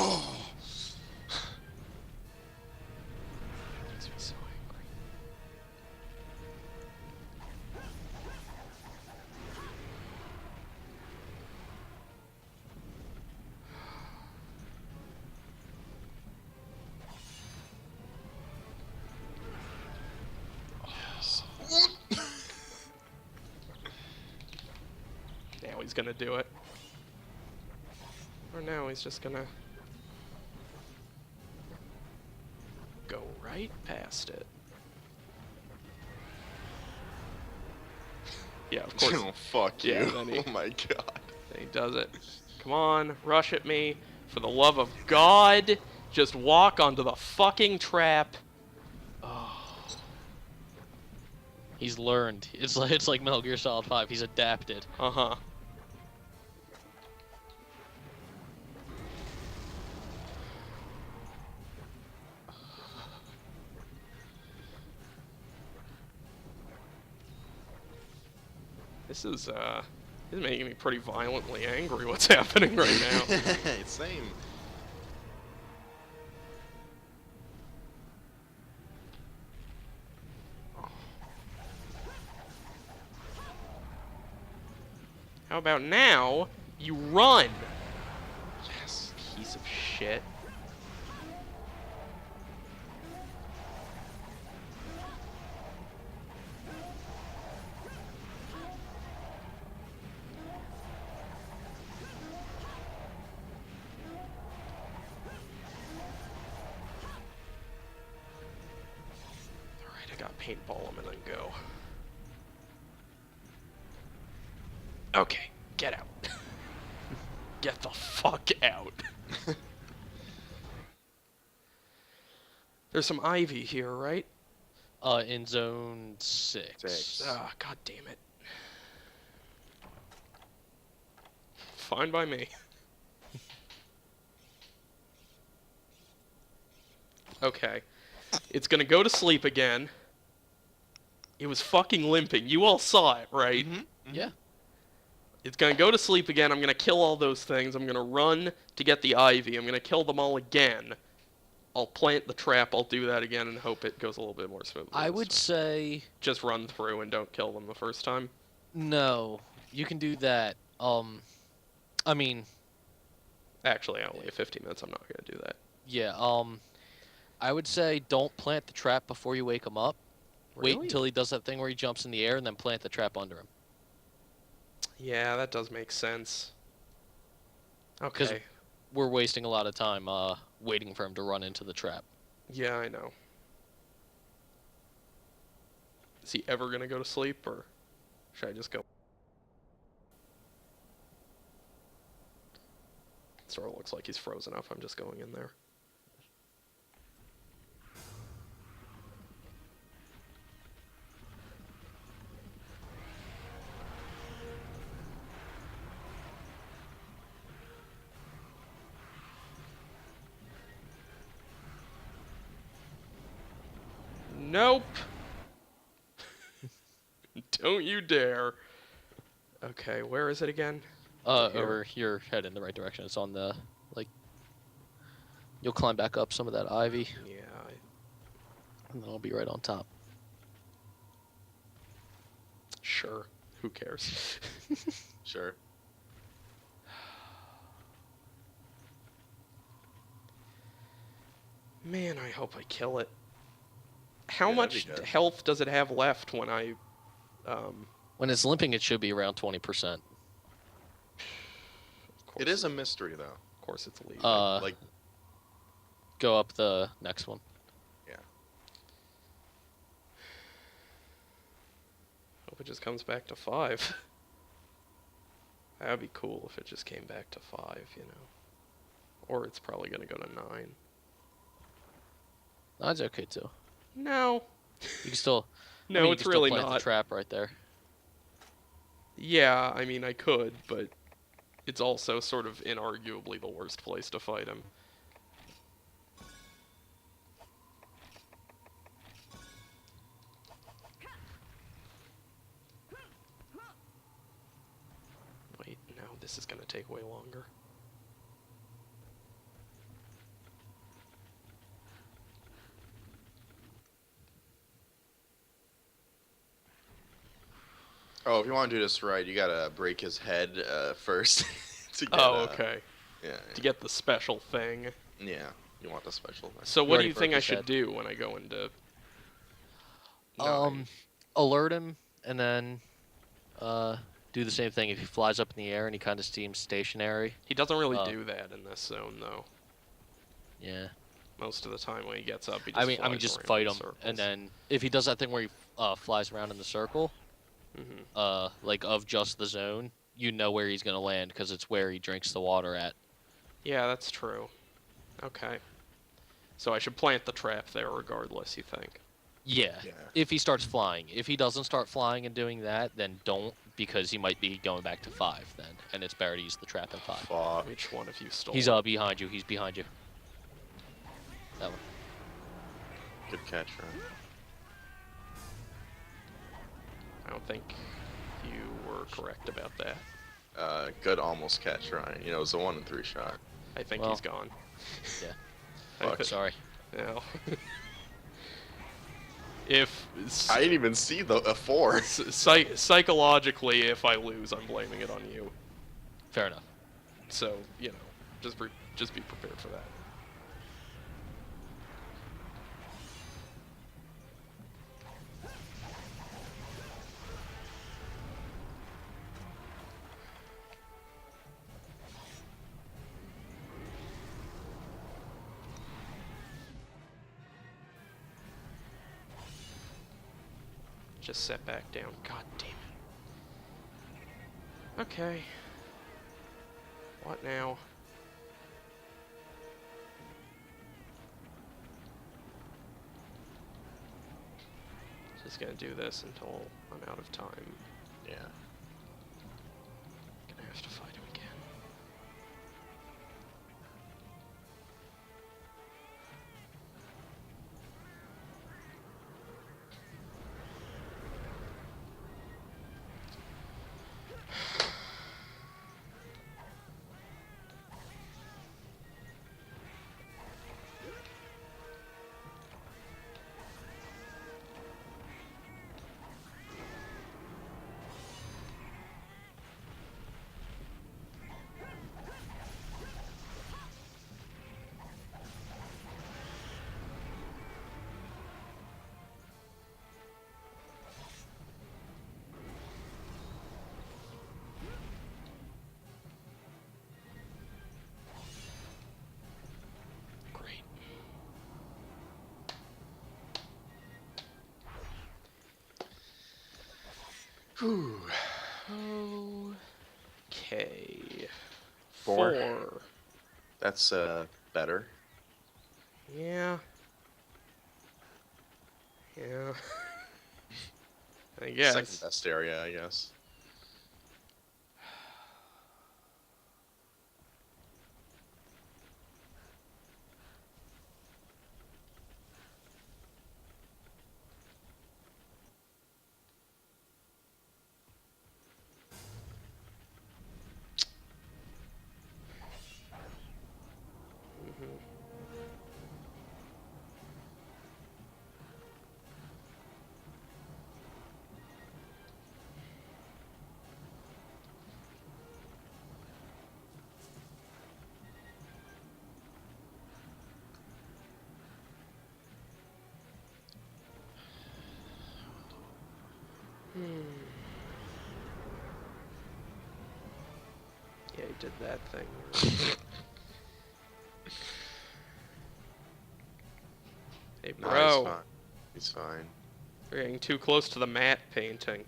Makes me so angry. Now he's gonna do it. Or now he's just gonna go right past it. Yeah, of course. Oh, fuck you. Yeah, then he- Oh my god. Then he does it. Come on, rush at me. For the love of God, just walk onto the fucking trap. He's learned. It's like Metal Gear Solid 5. He's adapted. Uh-huh. This is making me pretty violently angry what's happening right now. Same. How about now you run? Yes, piece of shit. Alright, I got paintball him and then go. Okay, get out. Get the fuck out. There's some ivy here, right? In zone 6. Six. Ah, god damn it. Fine by me. Okay. It's gonna go to sleep again. It was fucking limping. You all saw it, right? Yeah. It's gonna go to sleep again. I'm gonna kill all those things. I'm gonna run to get the ivy. I'm gonna kill them all again. I'll plant the trap. I'll do that again and hope it goes a little bit more smoothly. I this would time. say Just run through and don't kill them the first time. no. You can do that. I mean, Actually, I only have 15 minutes. I'm not gonna do that. yeah. I would say don't plant the trap before you wake him up. Wait Really? until he does that thing where he jumps in the air and then plant the trap under him. Yeah, that does make sense. 'Cause- Okay. We're wasting a lot of time waiting for him to run into the trap. Yeah, I know. Is he ever gonna go to sleep, or should I just go? Sort of looks like he's frozen up. I'm just going in there. Nope. Don't you dare. Okay, where is it again? Here. Over you're heading in the right direction. It's on the you'll climb back up some of that ivy, Yeah. and then I'll be right on top. Sure. Who cares? Sure. Man, I hope I kill it. How Yeah, that'd much be good. health does it have left when I... When it's limping, it should be around 20%. Of course, It is a mystery though. Of course it's leaving. Like, Go up the next one. Hope it just comes back to 5. That'd be cool if it just came back to 5, you know. Or it's probably gonna go to 9. That's okay too. No. You can still. No, I mean, you it's can still really plant not. the trap right there. Yeah, I mean, I could, but it's also sort of inarguably the worst place to fight him. Wait, no, this is gonna take way longer. oh, if you want to do this right, you gotta break his head first. to get, Oh, okay. Yeah. To get the special thing. Yeah. You want the special thing. So You what do already you think broke I his should head. do when I go into... Alert him, and then do the same thing. If he flies up in the air and he kind of seems stationary, He doesn't really uh, do that in this zone, though. yeah. Most of the time when he gets up, he just I mean, flies just around fight in him, circles. and then if he does that thing where he flies around in the circle, Mhm. like of just the zone, you know where he's gonna land because it's where he drinks the water at. Yeah, that's true. Okay. So I should plant the trap there regardless, you think? Yeah. Yeah. If he starts flying, if he doesn't start flying and doing that, then don't, because he might be going back to 5 then, and it's better to use the trap in 5. Fuck. Which one of you stole He's it? behind you. He's behind you. That one. Good catch, Ryan. I don't think you were correct about that. Good almost catch, Ryan. You know, it was a 1 in 3 shot. I think Well, he's gone. yeah. I Fuck. thi- Sorry. No. If I didn't even see a 4. psychologically, if I lose, I'm blaming it on you. Fair enough. So you know, just be prepared for that. Just set back down. God damn it. Okay. What now? Just gonna do this until I'm out of time. Yeah. Gonna have to fight him again. Whew. Okay. Four. 4. That's better. Yeah. Yeah. I guess. Second best area, I guess. Yeah, he did that thing. Hey, No, bro. he's fine. He's fine. You're getting too close to the matte painting.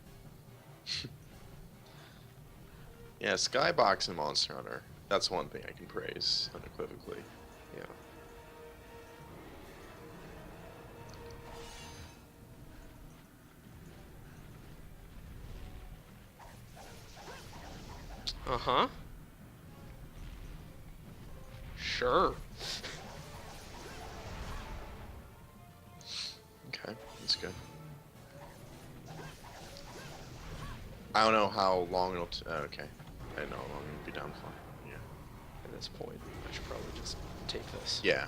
Yeah, Skybox and Monster Hunter. That's one thing I can praise unequivocally. Yeah. Uh-huh. Sure. Okay, that's good. I don't know how long it'll. Okay, I know how long it'll be down for. Yeah. At this point, I should probably just take this. Yeah.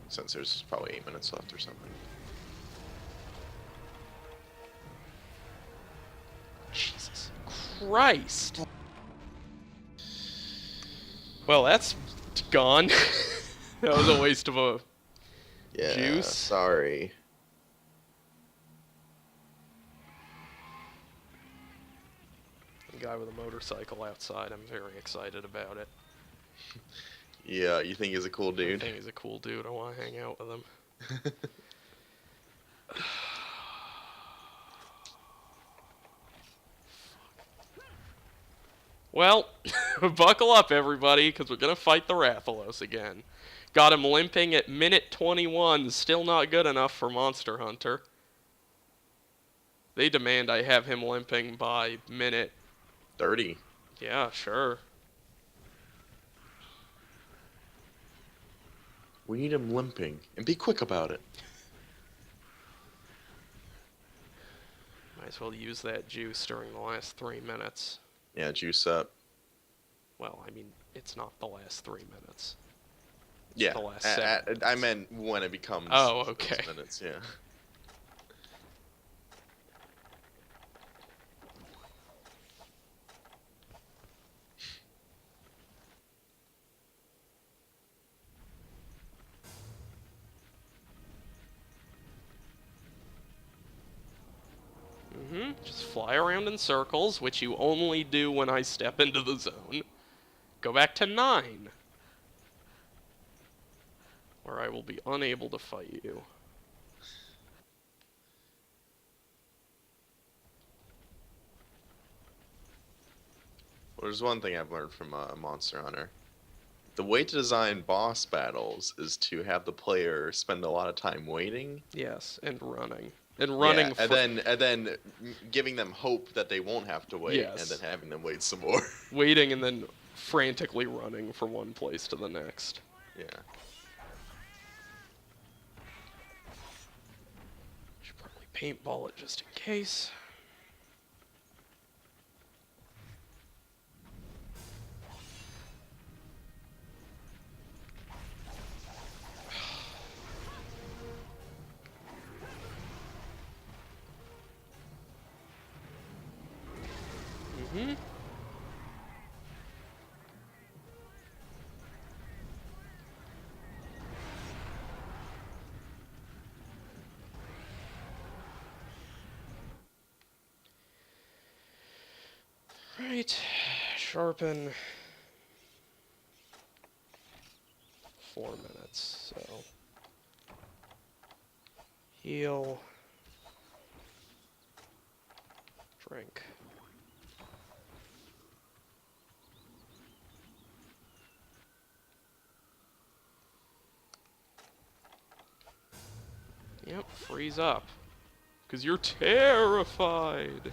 Since there's probably 8 minutes left or something. Jesus Christ. Well, that's gone. That was a waste of a Yeah. juice. Sorry. guy with a motorcycle outside. I'm very excited about it. Yeah, you think he's a cool I dude? think he's a cool dude. I want to hang out with him. Well, buckle up, everybody, because we're going to fight the Rathalos again. Got him limping at minute 21. Still not good enough for Monster Hunter. They demand I have him limping by minute... 30. Yeah, sure. We need him limping, and be quick about it. Might as well use that juice during the last 3 minutes. Yeah, juice up. Well, I mean, it's not the last 3 minutes. It's Yeah, the last 7 minutes. I meant when it becomes Oh, those okay. minutes, yeah. Just fly around in circles, which you only do when I step into the zone. Go back to 9, where I will be unable to fight you. Well, there's one thing I've learned from Monster Hunter. The way to design boss battles is to have the player spend a lot of time waiting. Yes, and running. And running yeah, and then giving them hope that they won't have to wait, Yes. and then having them wait some more. waiting and then frantically running from one place to the next. Yeah. Should probably paintball it just in case. Right, sharpen. 4 minutes, so. Heal. drink. Yep, freeze up. Because you're terrified.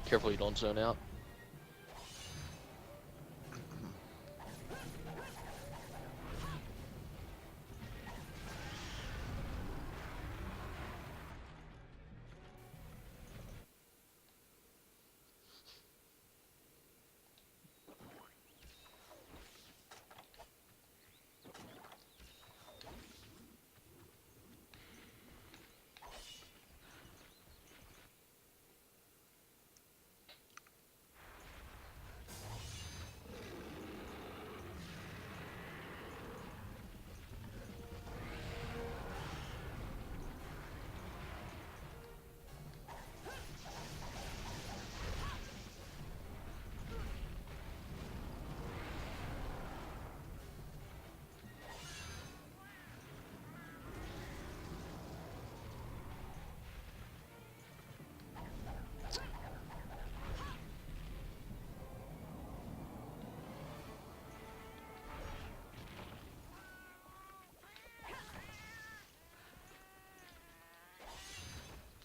Careful you don't zone out.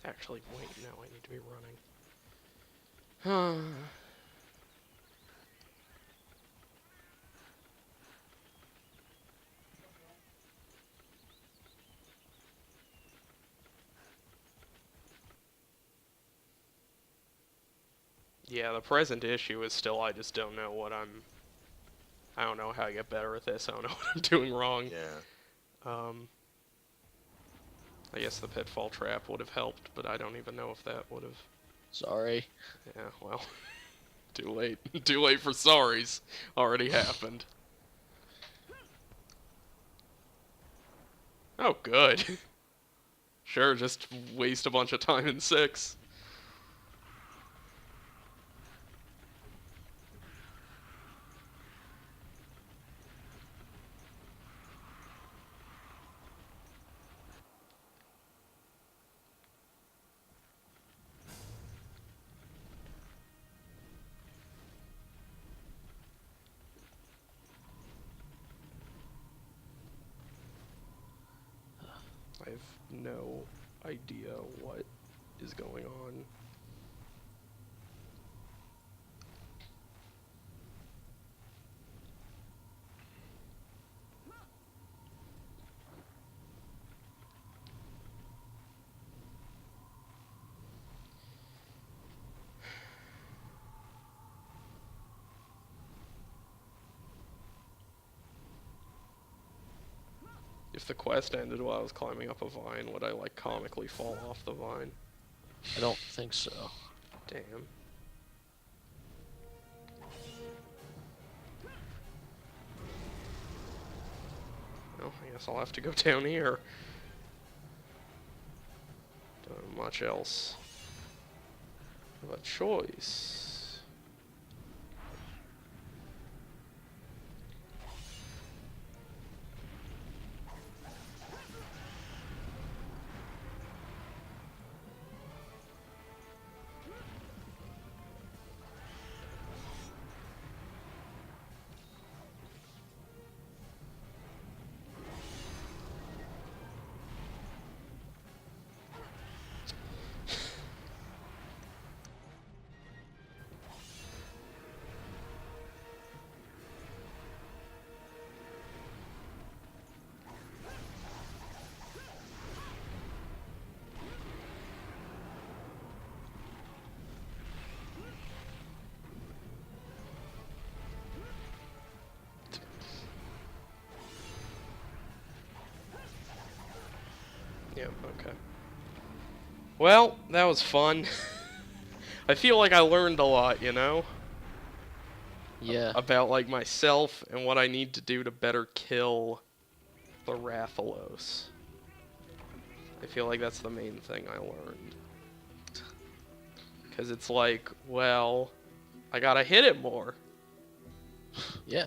Actually, wait, no, I need to be running. Yeah, the present issue is still I just don't know what I don't know how to get better at this. I don't know what I'm doing wrong. Yeah. I guess the pitfall trap would have helped, but I don't even know if that would have. Sorry. Yeah, well, too late. Too late for sorries. Already happened. Oh, good. Sure, just waste a bunch of time in 6. I have no idea what is going on. If the quest ended while I was climbing up a vine, would I, like, comically fall off the vine? I don't think so. Damn. Well, I guess I'll have to go down here. Don't have much else of a choice. Yep, okay. Well, that was fun. I feel like I learned a lot, you know? Yeah. About, like, myself and what I need to do to better kill the Rathalos. I feel like that's the main thing I learned. Because it's like, well, I gotta hit it more. Yeah.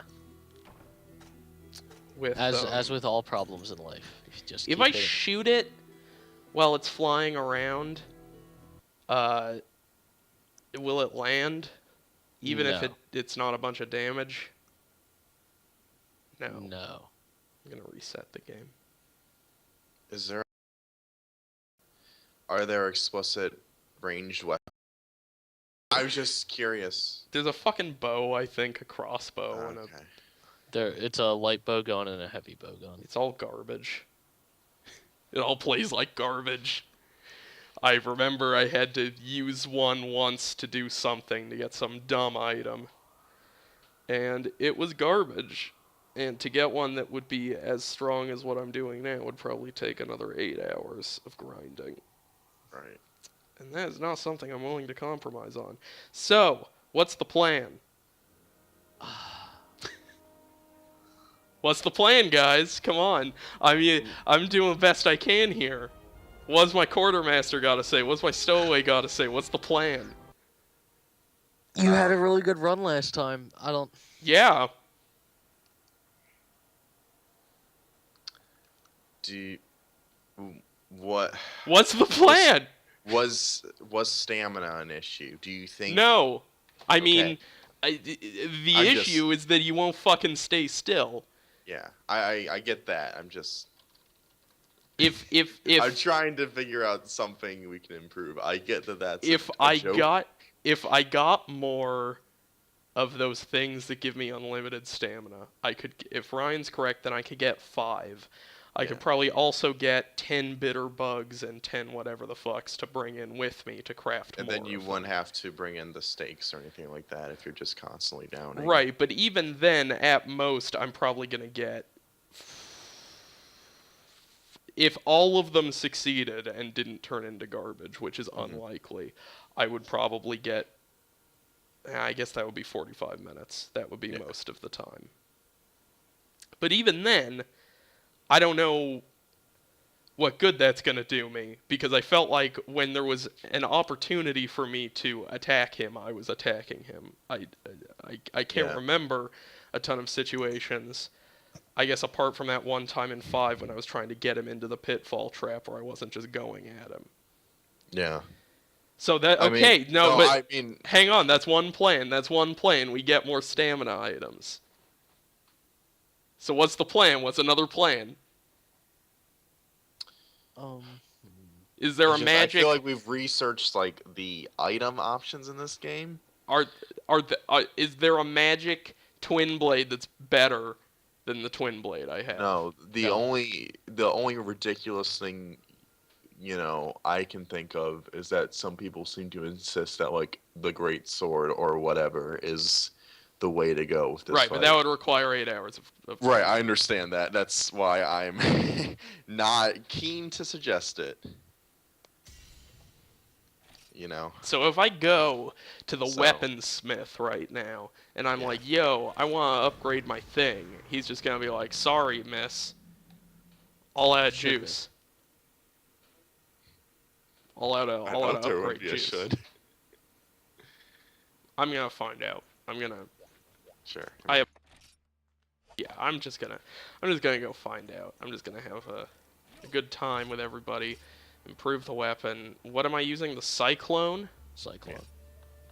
With, As with all problems in life. Just If keep I hitting. shoot it while it's flying around, will it land? Even if No. it's not a bunch of damage? No. No. I'm gonna reset the game. Are there explicit ranged weapons? I was just curious. There's a fucking bow, I think, a crossbow, and Okay. It's a light bow gun and a heavy bow gun. it's all garbage. It all plays like garbage. I remember I had to use one once to do something, to get some dumb item. And it was garbage. And to get one that would be as strong as what I'm doing now would probably take another 8 hours of grinding. Right. And that is not something I'm willing to compromise on. So, what's the plan? What's the plan, guys? Come on. I mean, I'm doing the best I can here. What's my quartermaster gotta say? What's my stowaway gotta say? What's the plan? You had a really good run last time. I don't. Yeah. What What's the plan? was stamina an issue? Do you think? No. I mean, Okay. the I'm issue is that you won't fucking stay still. Yeah, I get that. I'm just. If I'm trying to figure out something we can improve. I get that that's if a I joke. got more of those things that give me unlimited stamina, I could. If Ryan's correct, then I could get 5. I could Yeah. probably also get 10 bitter bugs and 10 whatever the fucks to bring in with me to craft And more. then you of wouldn't them. have to bring in the stakes or anything like that if you're just constantly downing. Right, but even then, at most, I'm probably gonna get. If all of them succeeded and didn't turn into garbage, which is unlikely, I would probably get. I guess that would be 45 minutes. That would be Yeah. most of the time. But even then, I don't know what good that's going to do me, because I felt like when there was an opportunity for me to attack him, I was attacking him. I can't Yeah. remember a ton of situations. I guess apart from that one time in 5 when I was trying to get him into the pitfall trap where I wasn't just going at him. Yeah. So that I mean, okay, no, but I mean, hang on, that's one plan. That's one plan. We get more stamina items. So what's the plan? What's another plan? Is there a I magic? feel like we've researched like the item options in this game. Is there a magic twin blade that's better than the twin blade I have? No, the No. only ridiculous thing, I can think of is that some people seem to insist that like the great sword or whatever is the way to go with this Right, but fight. that would require 8 hours of Right, I understand that. That's why I'm not keen to suggest it. So if I go to the So- weaponsmith right now and I'm Yeah. like, yo, I want to upgrade my thing, he's just gonna be like, sorry, miss. I'll add juice. I'll add I know there would upgrade be a juice. should. I'm gonna find out. Sure. I'm just gonna go find out. I'm just gonna have a good time with everybody. Improve the weapon. What am I using? The Cyclone? Cyclone.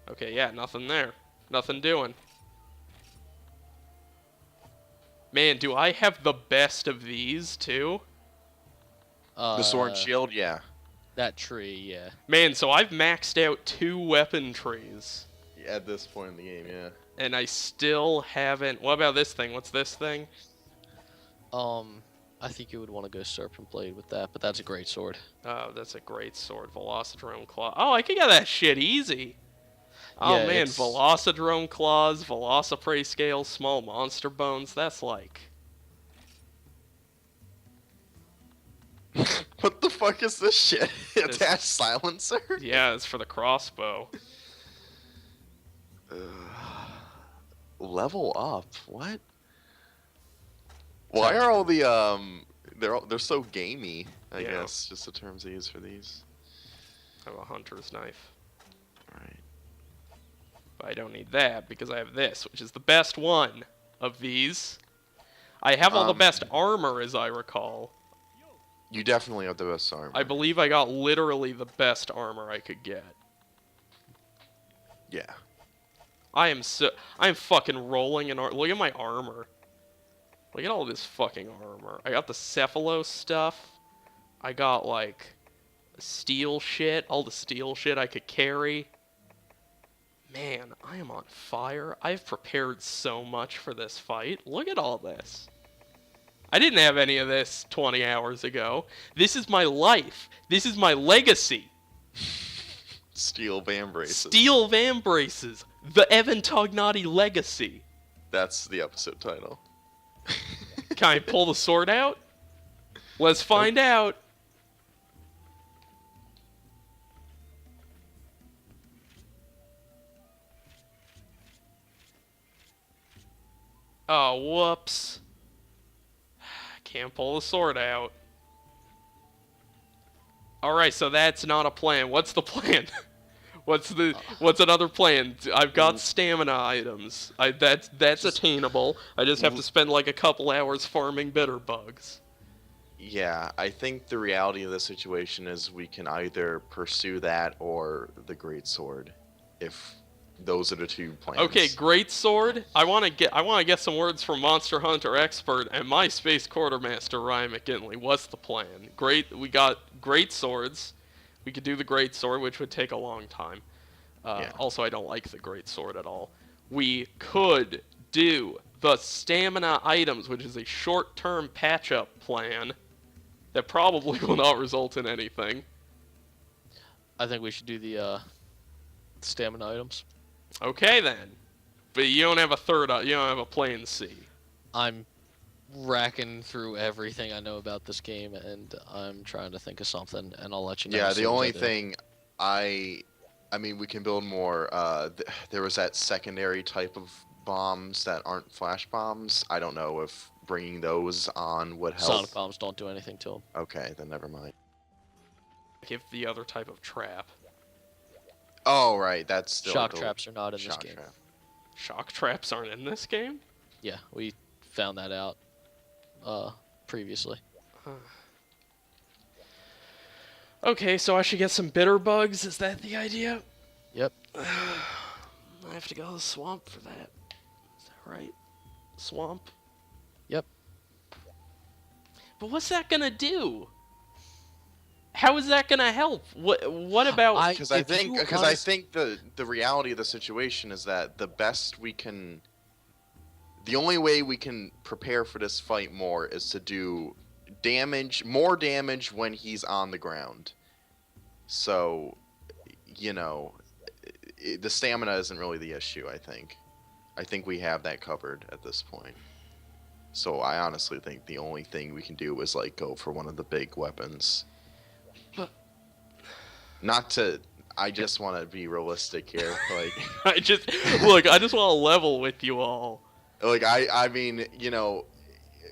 Okay, yeah, nothing there. Nothing doing. Man, do I have the best of these, too? The sword and shield, yeah. That tree, yeah. Man, so I've maxed out 2 weapon trees. At this point in the game, yeah. And I still haven't... What about this thing? What's this thing? I think you would want to go Serpent Blade with that, but that's a great sword. Oh, that's a great sword. Velocidrome Claw. Oh, I could get that shit easy. Oh, Yeah, man. it's- Velocidrome Claws, Velociprey Scales, Small Monster Bones. That's like... What the fuck is this shit? Attached silencer? Yeah, it's for the crossbow. Level up? What? Why are all the they're so gamey? I Yeah. guess just the terms they use for these. I have a hunter's knife. Right. But I don't need that because I have this, which is the best one of these. I have all the best armor, as I recall. You definitely have the best armor. I believe I got literally the best armor I could get. Yeah. I'm fucking rolling in look at my armor. Look at all this fucking armor. I got the Cephalo stuff. I got, like, steel shit. All the steel shit I could carry. Man, I am on fire. I've prepared so much for this fight. Look at all this. I didn't have any of this 20 hours ago. This is my life. This is my legacy. Steel van braces. Steel van braces. The Evan Tognati legacy. That's the episode title. Can I pull the sword out? Let's find out. Oh, whoops. Can't pull the sword out. Alright, so that's not a plan. What's the plan? What's another plan? I've got stamina items. That's attainable. I just have to spend like a couple hours farming bitter bugs. Yeah, I think the reality of the situation is we can either pursue that or the great sword, if those are the two plans. Okay, great sword. I want to get some words from Monster Hunter expert and my space quartermaster Ryan McGinley. What's the plan? We got great swords. We could do the great sword, which would take a long time. Yeah. Also, I don't like the great sword at all. We could do the stamina items, which is a short-term patch-up plan that probably will not result in anything. I think we should do the stamina items. Okay then, but you don't have you don't have a plan C. I'm racking through everything I know about this game, and I'm trying to think of something, and I'll let you know. Yeah, as the soon as only I do. thing I mean, we can build more. There was that secondary type of bombs that aren't flash bombs. I don't know if bringing those on would help. Sonic bombs don't do anything to them. Okay, then never mind. Give the other type of trap. Oh, right, that's still Shock the traps are not in this shock game. trap. Shock traps aren't in this game? Yeah, we found that out previously. Okay, so I should get some bitter bugs. Is that the idea? Yep. I have to go to the swamp for that. Is that right? Swamp? Yep. But what's that gonna do? How is that gonna help? What about? Because I think the reality of the situation is that the only way we can prepare for this fight more is to do more damage when he's on the ground. So, the stamina isn't really the issue. I think we have that covered at this point. So I honestly think the only thing we can do is like go for one of the big weapons. But I just want to be realistic here. Like, I just want to level with you all. like I mean,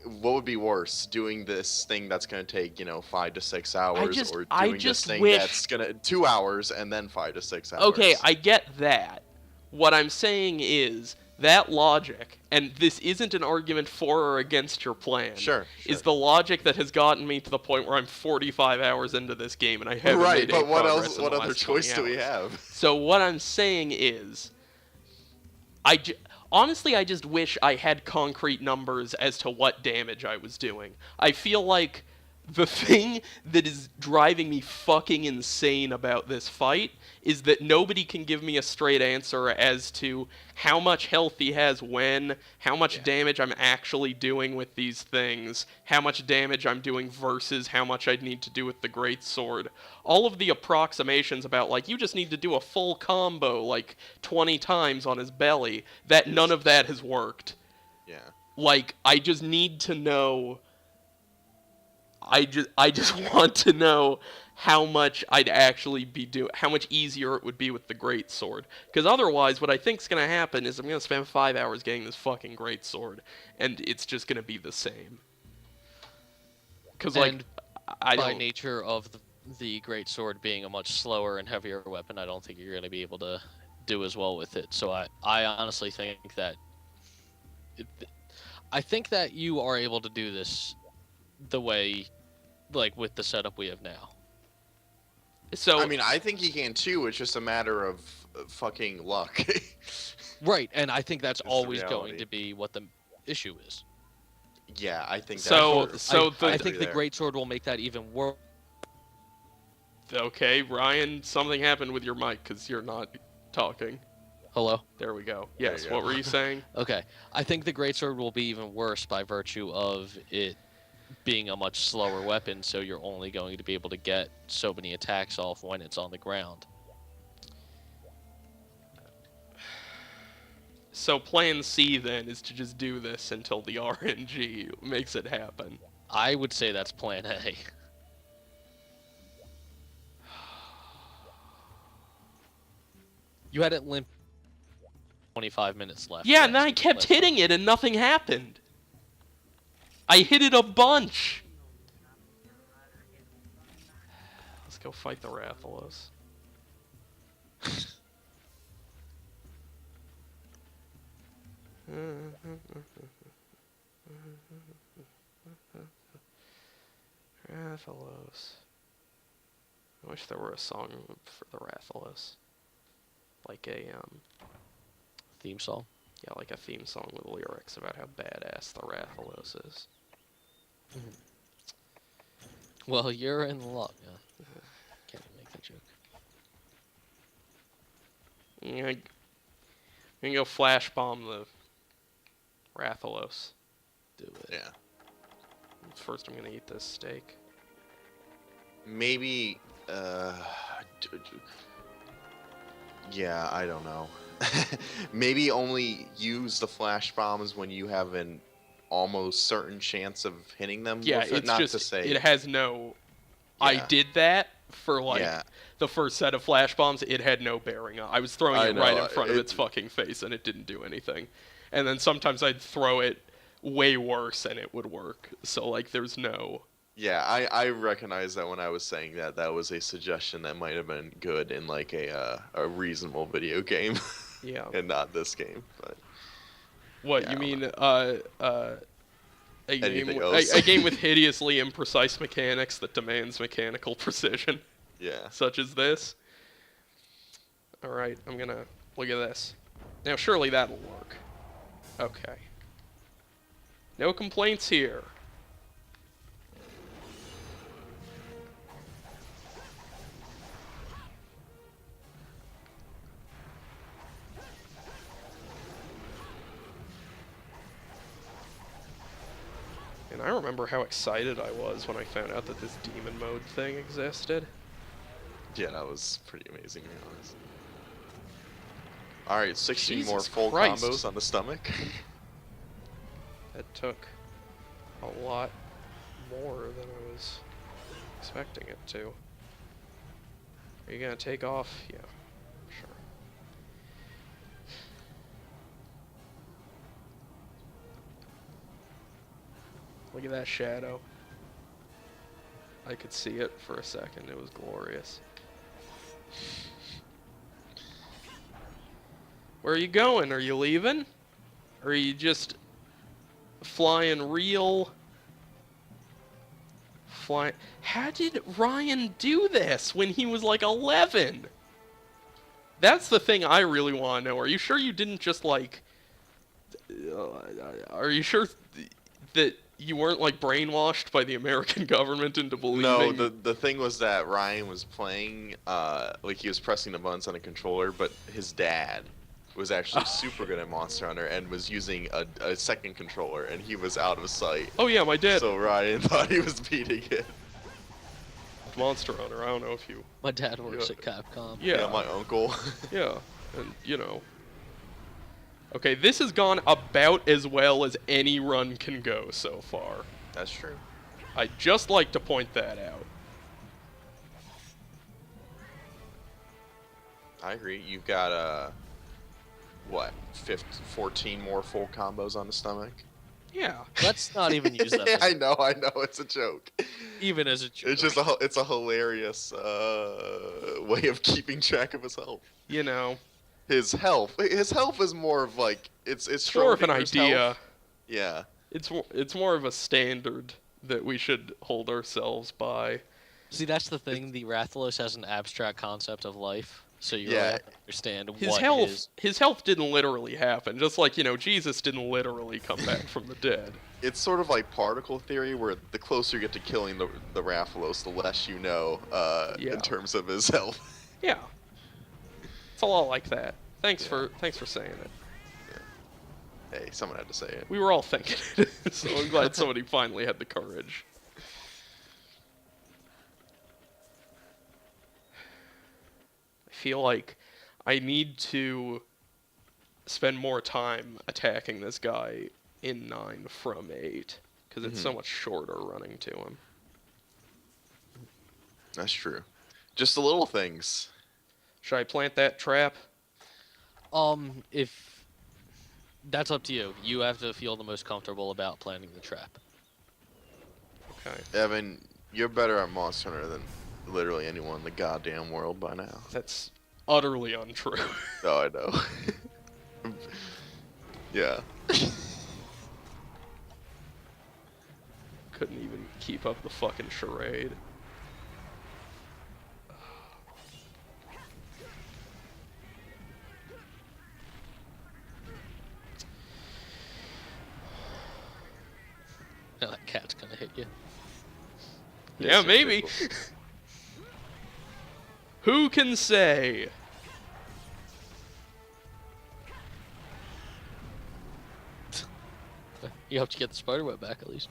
what would be worse, doing this thing that's gonna take 5 to 6 hours, or doing this thing that's gonna 2 hours and then 5 to 6 hours? Okay, I get that. What I'm saying is that logic, and this isn't an argument for or against your plan. Sure. Is the logic that has gotten me to the point where I'm 45 hours into this game and I haven't made any progress in the what other last choice 20 do we hours. have? So what I'm saying is, honestly, I just wish I had concrete numbers as to what damage I was doing. I feel like the thing that is driving me fucking insane about this fight is that nobody can give me a straight answer as to how much health he has when, how much damage I'm actually doing with these things, how much damage I'm doing versus how much I'd need to do with the great sword. All of the approximations about, like, you just need to do a full combo, like, 20 times on his belly, none of that has worked. Yeah. Like, I just need to know... I just want to know how much I'd actually be doing, how much easier it would be with the great sword. Because otherwise, what I think's gonna happen is I'm gonna spend 5 hours getting this fucking great sword, and it's just gonna be the same. Because by nature of the great sword being a much slower and heavier weapon, I don't think you're gonna be able to do as well with it. So I honestly think that I think that you are able to do this the way like with the setup we have now. So I mean, I think he can too. It's just a matter of fucking luck. Right, and I think that's the always reality. going to be what the issue is. Yeah, I think So- that's so I the- think the greatsword will make that even worse. okay, Ryan, something happened with your mic because you're not talking. Hello. There we go. There Yes. you go. What were you saying? Okay, I think the greatsword will be even worse by virtue of it being a much slower weapon, so you're only going to be able to get so many attacks off when it's on the ground. So plan C then is to just do this until the RNG makes it happen. I would say that's plan A. You had it limp 25 minutes left. Yeah, to and then I actually kept play. hitting it and nothing happened. I hit it a bunch. Let's go fight the Rathalos. Rathalos. I wish there were a song for the Rathalos. Like a, Theme song. yeah, like a theme song with lyrics about how badass the Rathalos is. Well, you're in luck. Yeah. Can't make that joke. I'm gonna go flash bomb the Rathalos. Do it. Yeah. First, I'm gonna eat this steak. maybe. Yeah, I don't know. Maybe only use the flash bombs when you have an almost certain chance of hitting them. Yeah, with it. it's Not just to say it has no. I Yeah. did that for like Yeah. the first set of flash bombs. It had no bearing. I was throwing I it right know, in front of it- its fucking face, and it didn't do anything. And then sometimes I'd throw it way worse, and it would work. So like, there's no. Yeah, I recognize that when I was saying that, that was a suggestion that might have been good in like a reasonable video game, Yeah. and not this game. But What Yeah, you I mean? A game, Anything else? a game with hideously imprecise mechanics that demands mechanical precision, yeah, such as this. All right, I'm gonna look at this. Now, surely that'll work. Okay. No complaints here. And I remember how excited I was when I found out that this demon mode thing existed. yeah, that was pretty amazing, to be honest. All right, 16 more Jesus full Christ. combos on the stomach. That took a lot more than I was expecting it to. Are you gonna take off? Yeah, sure. Look at that shadow. I could see it for a second. It was glorious. Where are you going? Are you leaving? Or are you just flying real? How did Ryan do this when he was like 11? That's the thing I really want to know. Are you sure you didn't just like... are you sure that you weren't like brainwashed by the American government into believing... No, the thing was that Ryan was playing, like he was pressing the buttons on a controller, but his dad was actually super good at Monster Hunter and was using a second controller, and he was out of sight. Oh yeah, my dad... So Ryan thought he was beating it. Monster Hunter, I don't know if you... My dad works Yeah. at Capcom. Yeah, My uncle. yeah, and you know... Okay, this has gone about as well as any run can go so far. That's true. I'd just like to point that out. I agree. You've got, what, 14 more full combos on the stomach? Yeah. Let's not even use that. I know, it's a joke. Even as a joke. It's just it's a hilarious way of keeping track of his health. You know, His health is more of like it's more of an Schrodinger's idea. health. Yeah, It's more of a standard that we should hold ourselves by. See, that's the thing. The Rathalos has an abstract concept of life, so you really Yeah. have to understand His what health, his health didn't literally happen. Just like Jesus didn't literally come back from the dead. It's sort of like particle theory, where the closer you get to killing the Rathalos, the less you know Yeah. in terms of his health. Yeah, it's a lot like that. Thanks for saying it. Hey, someone had to say it. We were all thinking it, so I'm glad somebody finally had the courage. I feel like I need to spend more time attacking this guy in 9 from 8, because it's so much shorter running to him. That's true. Just the little things. Should I plant that trap? If that's up to you. You have to feel the most comfortable about planting the trap. Okay. Evan, you're better at Monster Hunter than literally anyone in the goddamn world by now. That's utterly untrue. Oh, I know. Yeah. Couldn't even keep up the fucking charade. Now that cat's gonna hit you. Yeah, maybe. Who can say? You hope to get the spider web back at least.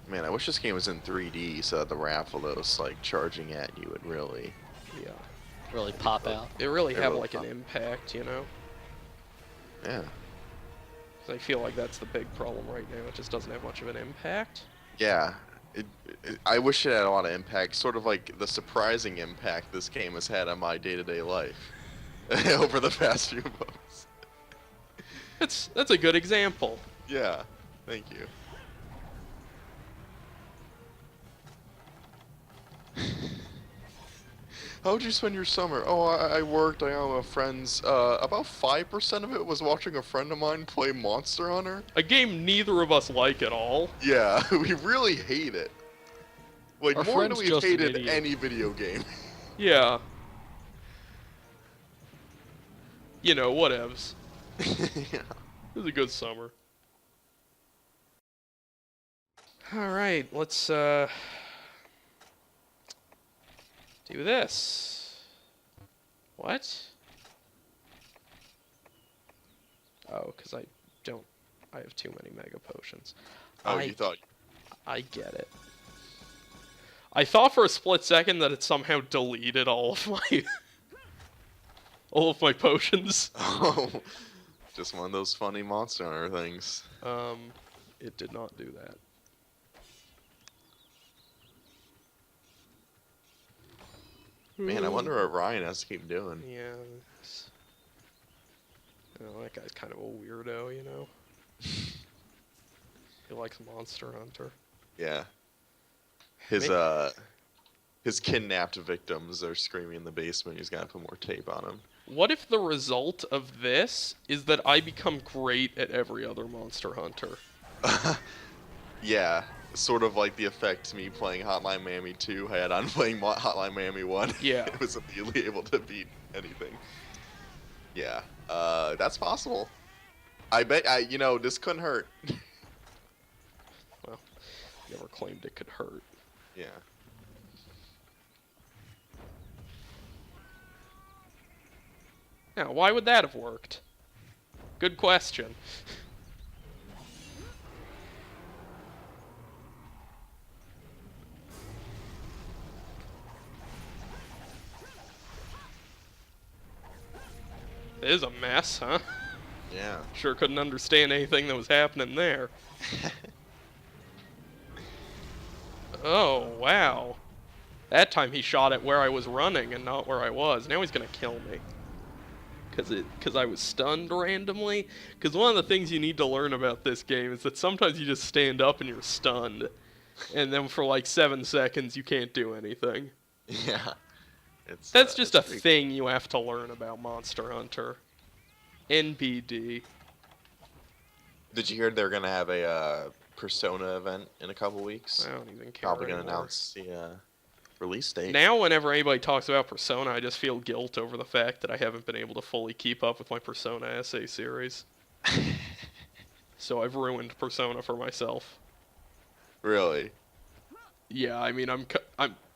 Man, I wish this game was in 3D so that the Rathalos like charging at you would really. Yeah. Really pop out. It really It have will like an pop. impact, you know? Yeah. 'Cause I feel like that's the big problem right now. It just doesn't have much of an impact. Yeah. I wish it had a lot of impact, sort of like the surprising impact this game has had on my day-to-day life over the past few months. That's a good example. Yeah, thank you. How would you spend your summer? Oh, I worked, I hung with friends. About 5% of it was watching a friend of mine play Monster Hunter. A game neither of us like at all. Yeah, we really hate it. Like, Our more than friend's we've just an hated idiot. any video game. Yeah. You know, whatevs. Yeah. It was a good summer. Alright, let's do this. What? Oh, because I have too many mega potions. Oh, you thought... I get it. I thought for a split second that it somehow deleted all of my all of my potions. Oh, just one of those funny Monster Hunter things. It did not do that. Man, I wonder what Ryan has to keep doing. Yeah. That guy's kind of a weirdo, you know? He likes Monster Hunter. Yeah. May- His kidnapped victims are screaming in the basement. He's got to put more tape on them. What if the result of this is that I become great at every other Monster Hunter? Yeah, sort of like the effect me playing Hotline Miami 2 had on playing Hotline Miami 1. Yeah. It was immediately able to beat anything. Yeah, that's possible. I bet, this couldn't hurt. Well, never claimed it could hurt. Yeah. Now, why would that have worked? Good question. It is a mess, huh? Yeah. Sure couldn't understand anything that was happening there. Oh, wow. That time he shot at where I was running and not where I was. Now he's gonna kill me. Cause I was stunned randomly. Cause one of the things you need to learn about this game is that sometimes you just stand up and you're stunned. And then for like 7 seconds you can't do anything. Yeah. That's just it's a pretty- thing you have to learn about Monster Hunter. NBD. Did you hear they're gonna have a Persona event in a couple weeks. I don't even care Probably gonna anymore. announce the release date. Now, whenever anybody talks about Persona, I just feel guilt over the fact that I haven't been able to fully keep up with my Persona essay series. So I've ruined Persona for myself. Really? Yeah, I mean, I'm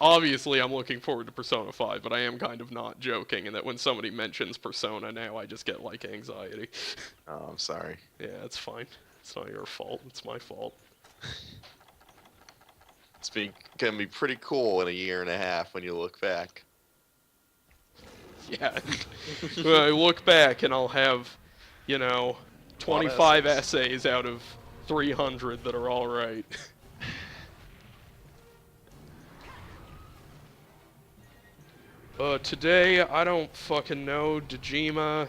obviously I'm looking forward to Persona 5, but I am kind of not joking in that when somebody mentions Persona now, I just get like anxiety. Oh, I'm sorry. Yeah, it's fine. It's not your fault. It's my fault. It's gonna be pretty cool in a year and a half when you look back. Yeah. When I look back and I'll have, 25 essays out of 300 that are all right. Today, I don't fucking know, Dejima.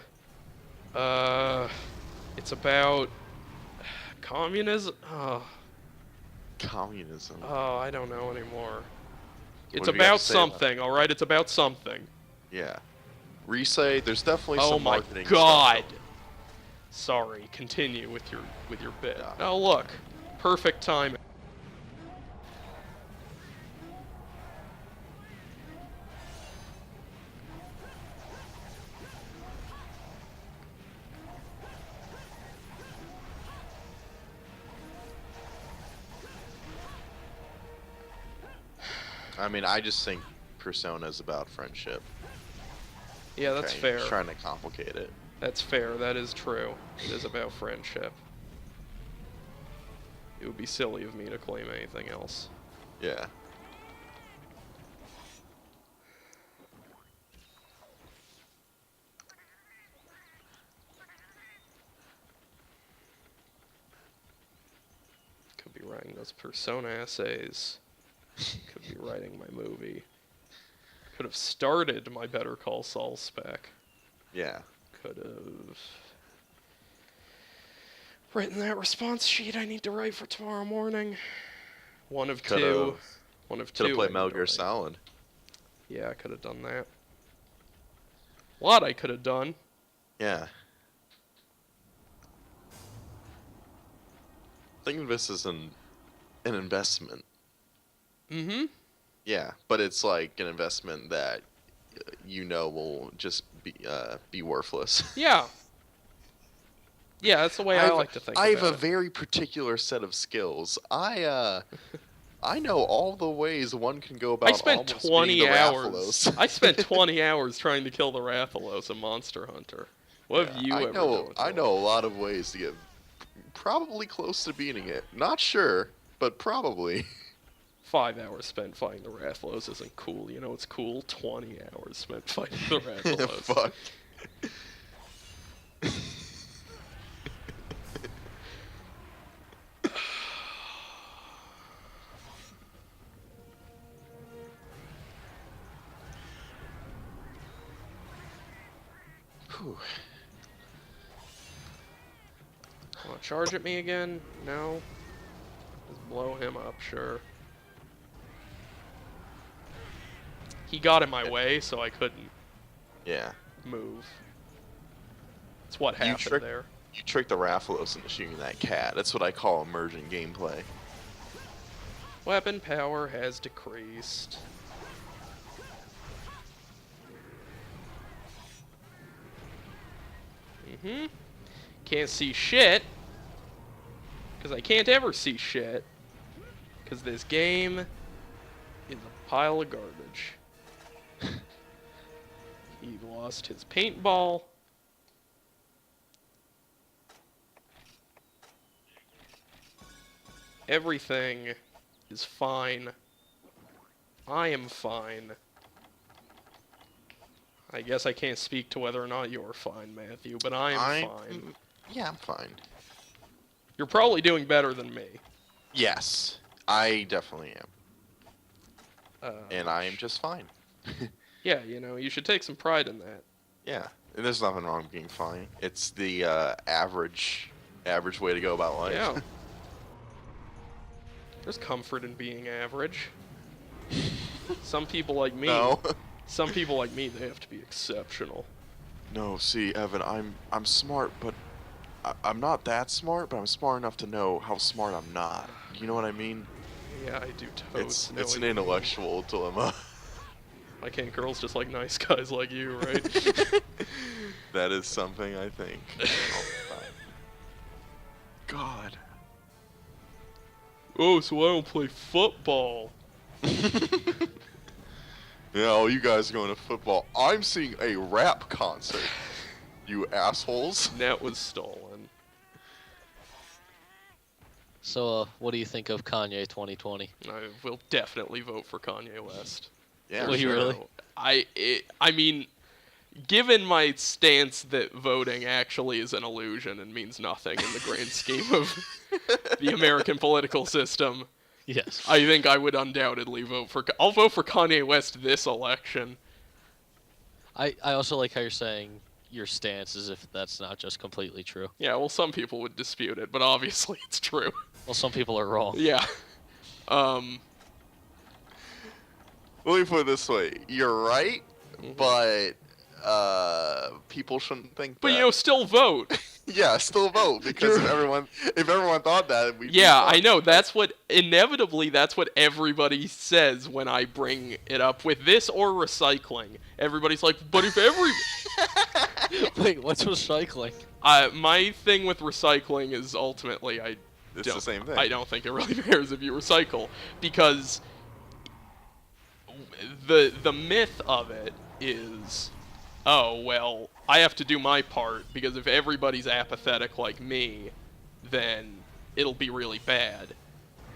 It's about communism. Communism. I don't know anymore. It's have you got about to say about something, alright? It's about something. Yeah. Resay, there's definitely Oh some my marketing god! stuff. Sorry, continue with your bit. Yeah. Oh look, perfect timing. I mean, I just think Persona is about friendship. Yeah, that's Okay, fair. just trying to complicate it. That's fair. That is true. It is about friendship. It would be silly of me to claim anything else. Yeah. Could be writing those Persona essays. Could be writing my movie. Could have started my Better Call Saul spec. Yeah. Could have written that response sheet I need to write for tomorrow morning. One of two. Could've I played need Metal to Gear write. Solid. Yeah, I could have done that. A lot I could have done. Yeah. Think of this as an investment. Mm-hmm. Yeah, but it's like an investment that will just be worthless. Yeah. Yeah, that's the way I like to think I have about a it. very particular set of skills. I know all the ways one can go about I spent almost 20 beating the hours. Rathalos. I spent 20 hours trying to kill the Rathalos in Monster Hunter. What have you ever done with I one? know a lot of ways to get probably close to beating it. Not sure, but probably. 5 hours spent fighting the Rathalos isn't cool. You know what's cool? 20 hours spent fighting the Rathalos. Fuck. Whew. Want to charge at me again? No? Just blow him up, sure. He got in my way, so I couldn't Yeah. move. That's what You happened there. You tricked the Rathalos into shooting that cat. That's what I call emergent gameplay. Weapon power has decreased. Mm-hmm. Can't see shit. Because I can't ever see shit. Because this game is a pile of garbage. He lost his paintball. Everything is fine. I am fine. I guess I can't speak to whether or not you're fine, Matthew, but I am fine. Yeah, I'm fine. You're probably doing better than me. Yes, I definitely am. And I am Which- just fine. Yeah, you should take some pride in that. Yeah, and there's nothing wrong with being fine. It's the average way to go about life. Yeah. There's comfort in being average. Some people like me. No. Some people like me, they have to be exceptional. No, see, Evan, I'm smart, but I'm not that smart, but I'm smart enough to know how smart I'm not. You know what I mean? Yeah, I do totes. It's an knowing- intellectual dilemma. Why can't girls just like nice guys like you, right? That is something I think. all the time. God. Oh, so I don't play football. Yeah, all you guys are going to football. I'm seeing a rap concert. You assholes. That was stolen. So, what do you think of Kanye 2020? I will definitely vote for Kanye West. Yeah, Will you sure. really? I mean, given my stance that voting actually is an illusion and means nothing in the grand scheme of the American political system, Yes. I think I would undoubtedly vote for. I'll vote for Kanye West this election. I also like how you're saying your stance as if that's not just completely true. Yeah, well, some people would dispute it, but obviously it's true. Well, some people are wrong. Yeah. Let me put it this way. You're right, Mhm. but people shouldn't think But that. you know, still vote. Yeah, still vote because if everyone thought that, we'd be Yeah, I fucked. know. That's what that's what everybody says when I bring it up with this or recycling. Everybody's like, but if every Wait, what's recycling? my thing with recycling is ultimately It's the same thing. I don't think it really matters if you recycle because the myth of it is, oh well, I have to do my part because if everybody's apathetic like me, then it'll be really bad.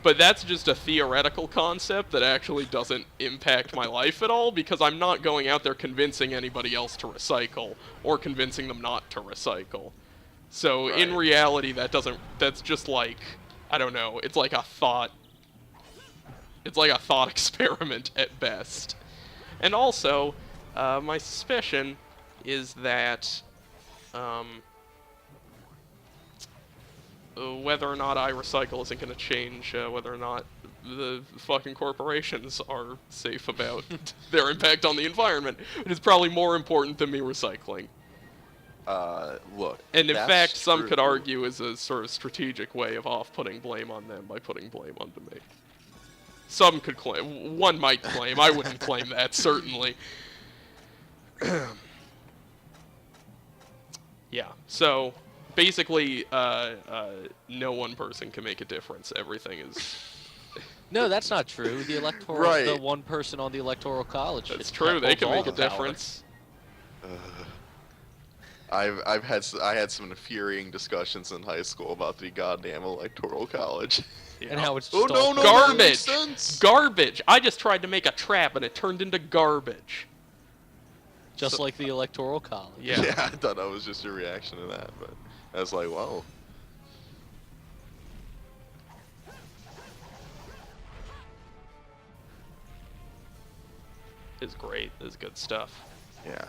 But that's just a theoretical concept that actually doesn't impact my life at all because I'm not going out there convincing anybody else to recycle or convincing them not to recycle. So in Right. reality, that's just like, I don't know, it's like a thought experiment at best. And also, my suspicion is that whether or not I recycle isn't going to change whether or not the fucking corporations are safe about their impact on the environment. It is probably more important than me recycling. Look. And in that's fact, some true. could argue is a sort of strategic way of off-putting blame on them by putting blame onto me. Some could claim. One might claim. I wouldn't claim that, certainly. Yeah, so basically, no one person can make a difference. Everything is... No, that's not true. The electoral, Right. the one person on the electoral college. That's it true, they holds can all make a the power. difference. I had some infuriating discussions in high school about the goddamn electoral college. Yeah. And how it's Oh just no, all no, Garbage. that makes sense. Garbage! I just tried to make a trap and it turned into garbage. just So- like the electoral college. Yeah. Yeah, I thought that was just your reaction to that, but I was like, whoa. It's great. It's good stuff. Yeah.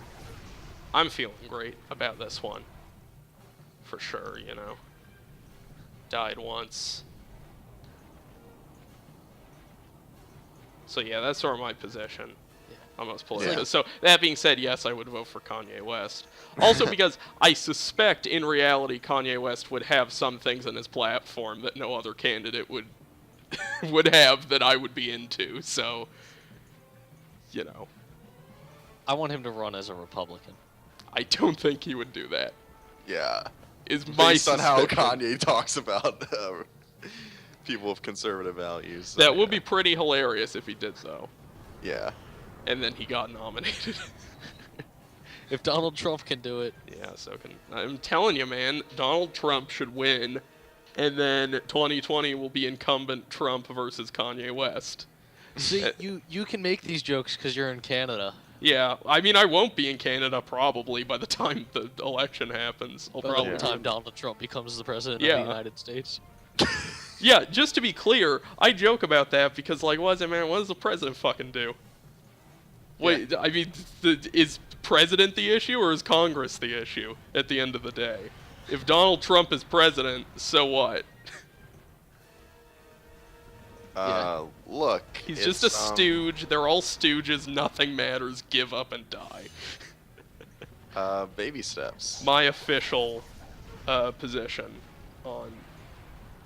I'm feeling great about this one. For sure, you know. Died once. So yeah, that's sort of my position. Almost political. Yeah. So that being said, yes, I would vote for Kanye West. Also because I suspect in reality Kanye West would have some things in his platform that no other candidate would would have that I would be into. So, you know, I want him to run as a Republican. I don't think he would do that. Yeah. Is my Based on how suspicion. Kanye talks about people of conservative values. so That would yeah. be pretty hilarious if he did though. Yeah. And then he got nominated. If Donald Trump can do it, Yeah, so can I'm telling you, man, Donald Trump should win, and then 2020 will be incumbent Trump versus Kanye West. see, you can make these jokes because you're in Canada. Yeah, I mean, I won't be in Canada probably by the time the election happens. I'll By probably the time Donald Trump becomes the president of Yeah. the United States. Yeah, just to be clear, I joke about that because, like, what does the president fucking do? Wait, I mean, is president the issue or is Congress the issue at the end of the day? If Donald Trump is president, so what? Look. He's just a stooge. They're all stooges. Nothing matters. Give up and die. Baby steps. My official position on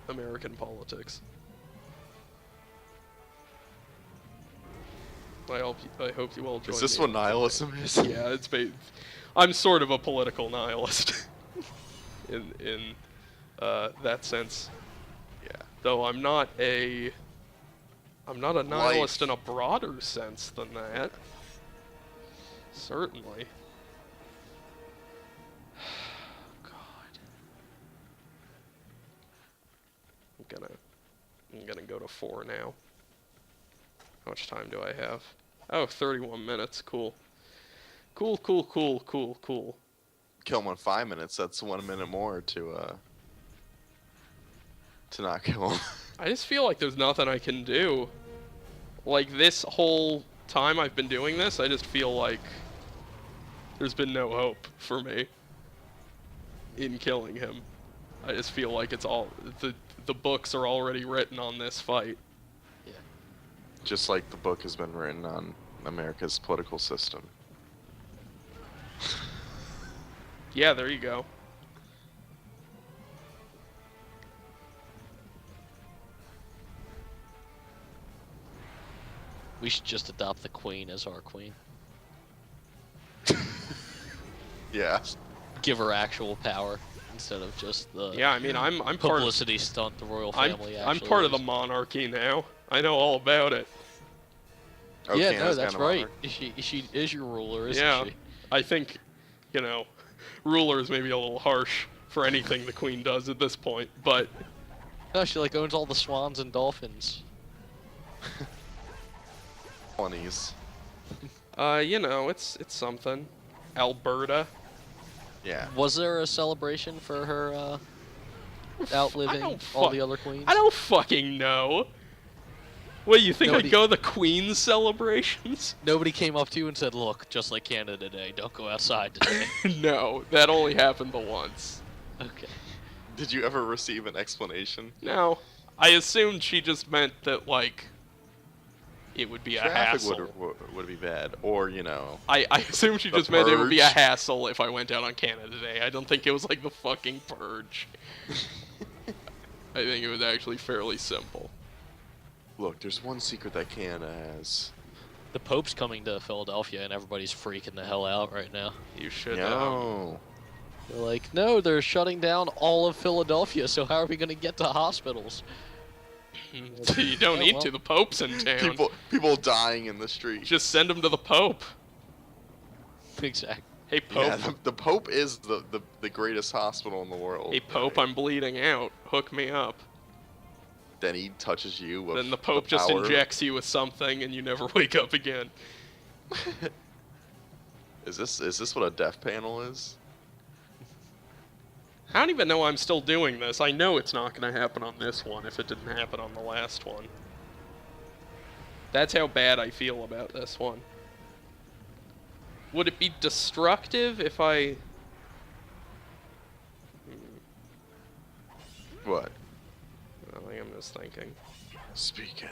American politics. I hope you all join Is this me what in- nihilism is? Yeah, I'm sort of a political nihilist in that sense. Yeah. Though I'm not a nihilist in a broader sense than that. Certainly. God. I'm gonna go to 4 now. How much time do I have? Oh, 31 minutes. Cool. Cool. Kill him in 5 minutes. That's 1 minute more to not kill him. I just feel like there's nothing I can do. Like, this whole time I've been doing this, I just feel like there's been no hope for me in killing him. I just feel like it's all the books are already written on this fight. Just like the book has been written on America's political system. Yeah, there you go. We should just adopt the queen as our queen. Yeah. Give her actual power instead of just the Yeah, I mean, I'm part of publicity stunt the royal family I'm actually part of the used. monarchy now. I know all about it. Oh, Yeah, Canada's no, that's got a right. monarch? She is your ruler, isn't Yeah. she? I think, ruler is maybe a little harsh for anything the queen does at this point, but No, she like owns all the swans and dolphins. Colonies. it's something. Alberta. Yeah. Was there a celebration for her outliving don't all fuck- the other queens? I don't fucking know. What, you think Nobody- I'd go to the Queen's celebrations? Nobody came up to you and said, "Look, just like Canada today, don't go outside today." No, that only happened the once. Okay. Did you ever receive an explanation? No, I assumed she just meant that, like, it would be a Traffic hassle. would be bad, or I assumed she The just meant it would be a Purge. hassle if I went out on Canada Day. I don't think it was like the fucking Purge. I think it was actually fairly simple. look, there's one secret that Canada has. The Pope's coming to Philadelphia, and everybody's freaking the hell out right now. You should No. They're like, "No, they're shutting down all of Philadelphia. So how are we going to get to hospitals?" You don't Yeah, need well. to. The Pope's in town. People dying in the street. Just send him to the Pope. Exactly. Hey, Pope. Yeah, the Pope is the greatest hospital in the world. Hey, Pope, I'm bleeding out. Hook me up. Then he touches you with Then the Pope just power. injects you with something and you never wake up again. Is this what a death panel is? I don't even know I'm still doing this. I know it's not going to happen on this one if it didn't happen on the last one. That's how bad I feel about this one. Would it be destructive if I... What? I think I'm just thinking. Speak it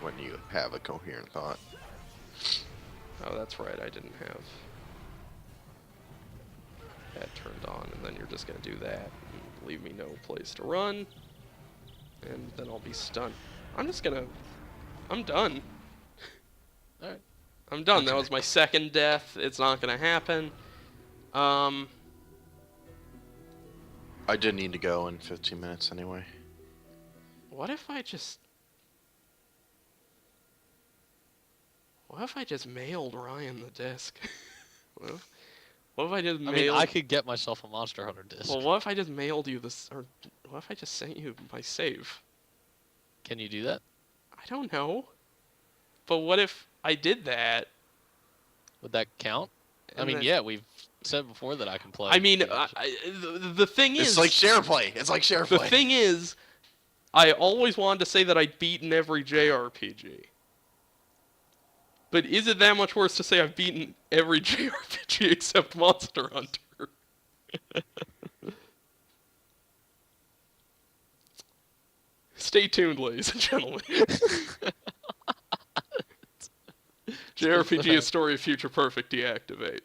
when you have a coherent thought. Oh, that's right, I didn't have that turned on, and then you're just gonna do that, and leave me no place to run, and then I'll be stunned. I'm done. Alright. I'm done. That Okay. was my second death. It's not gonna happen. I did need to go in 15 minutes anyway. What if I just mailed Ryan the disc? What if I just mailed... I mean, I could get myself a Monster Hunter disc. Well, what if I just mailed you this, or what if I just sent you my save? Can you do that? I don't know. But what if I did that? Would that count? I and mean, then- yeah, we've said before that I can play. I mean, games. the thing is... It's like share play. It's like share The play. thing is, I always wanted to say that I'd beaten every JRPG. But is it that much worse to say I've beaten every JRPG except Monster Hunter? Stay tuned, ladies and gentlemen. JRPG Historia Future Perfect deactivate.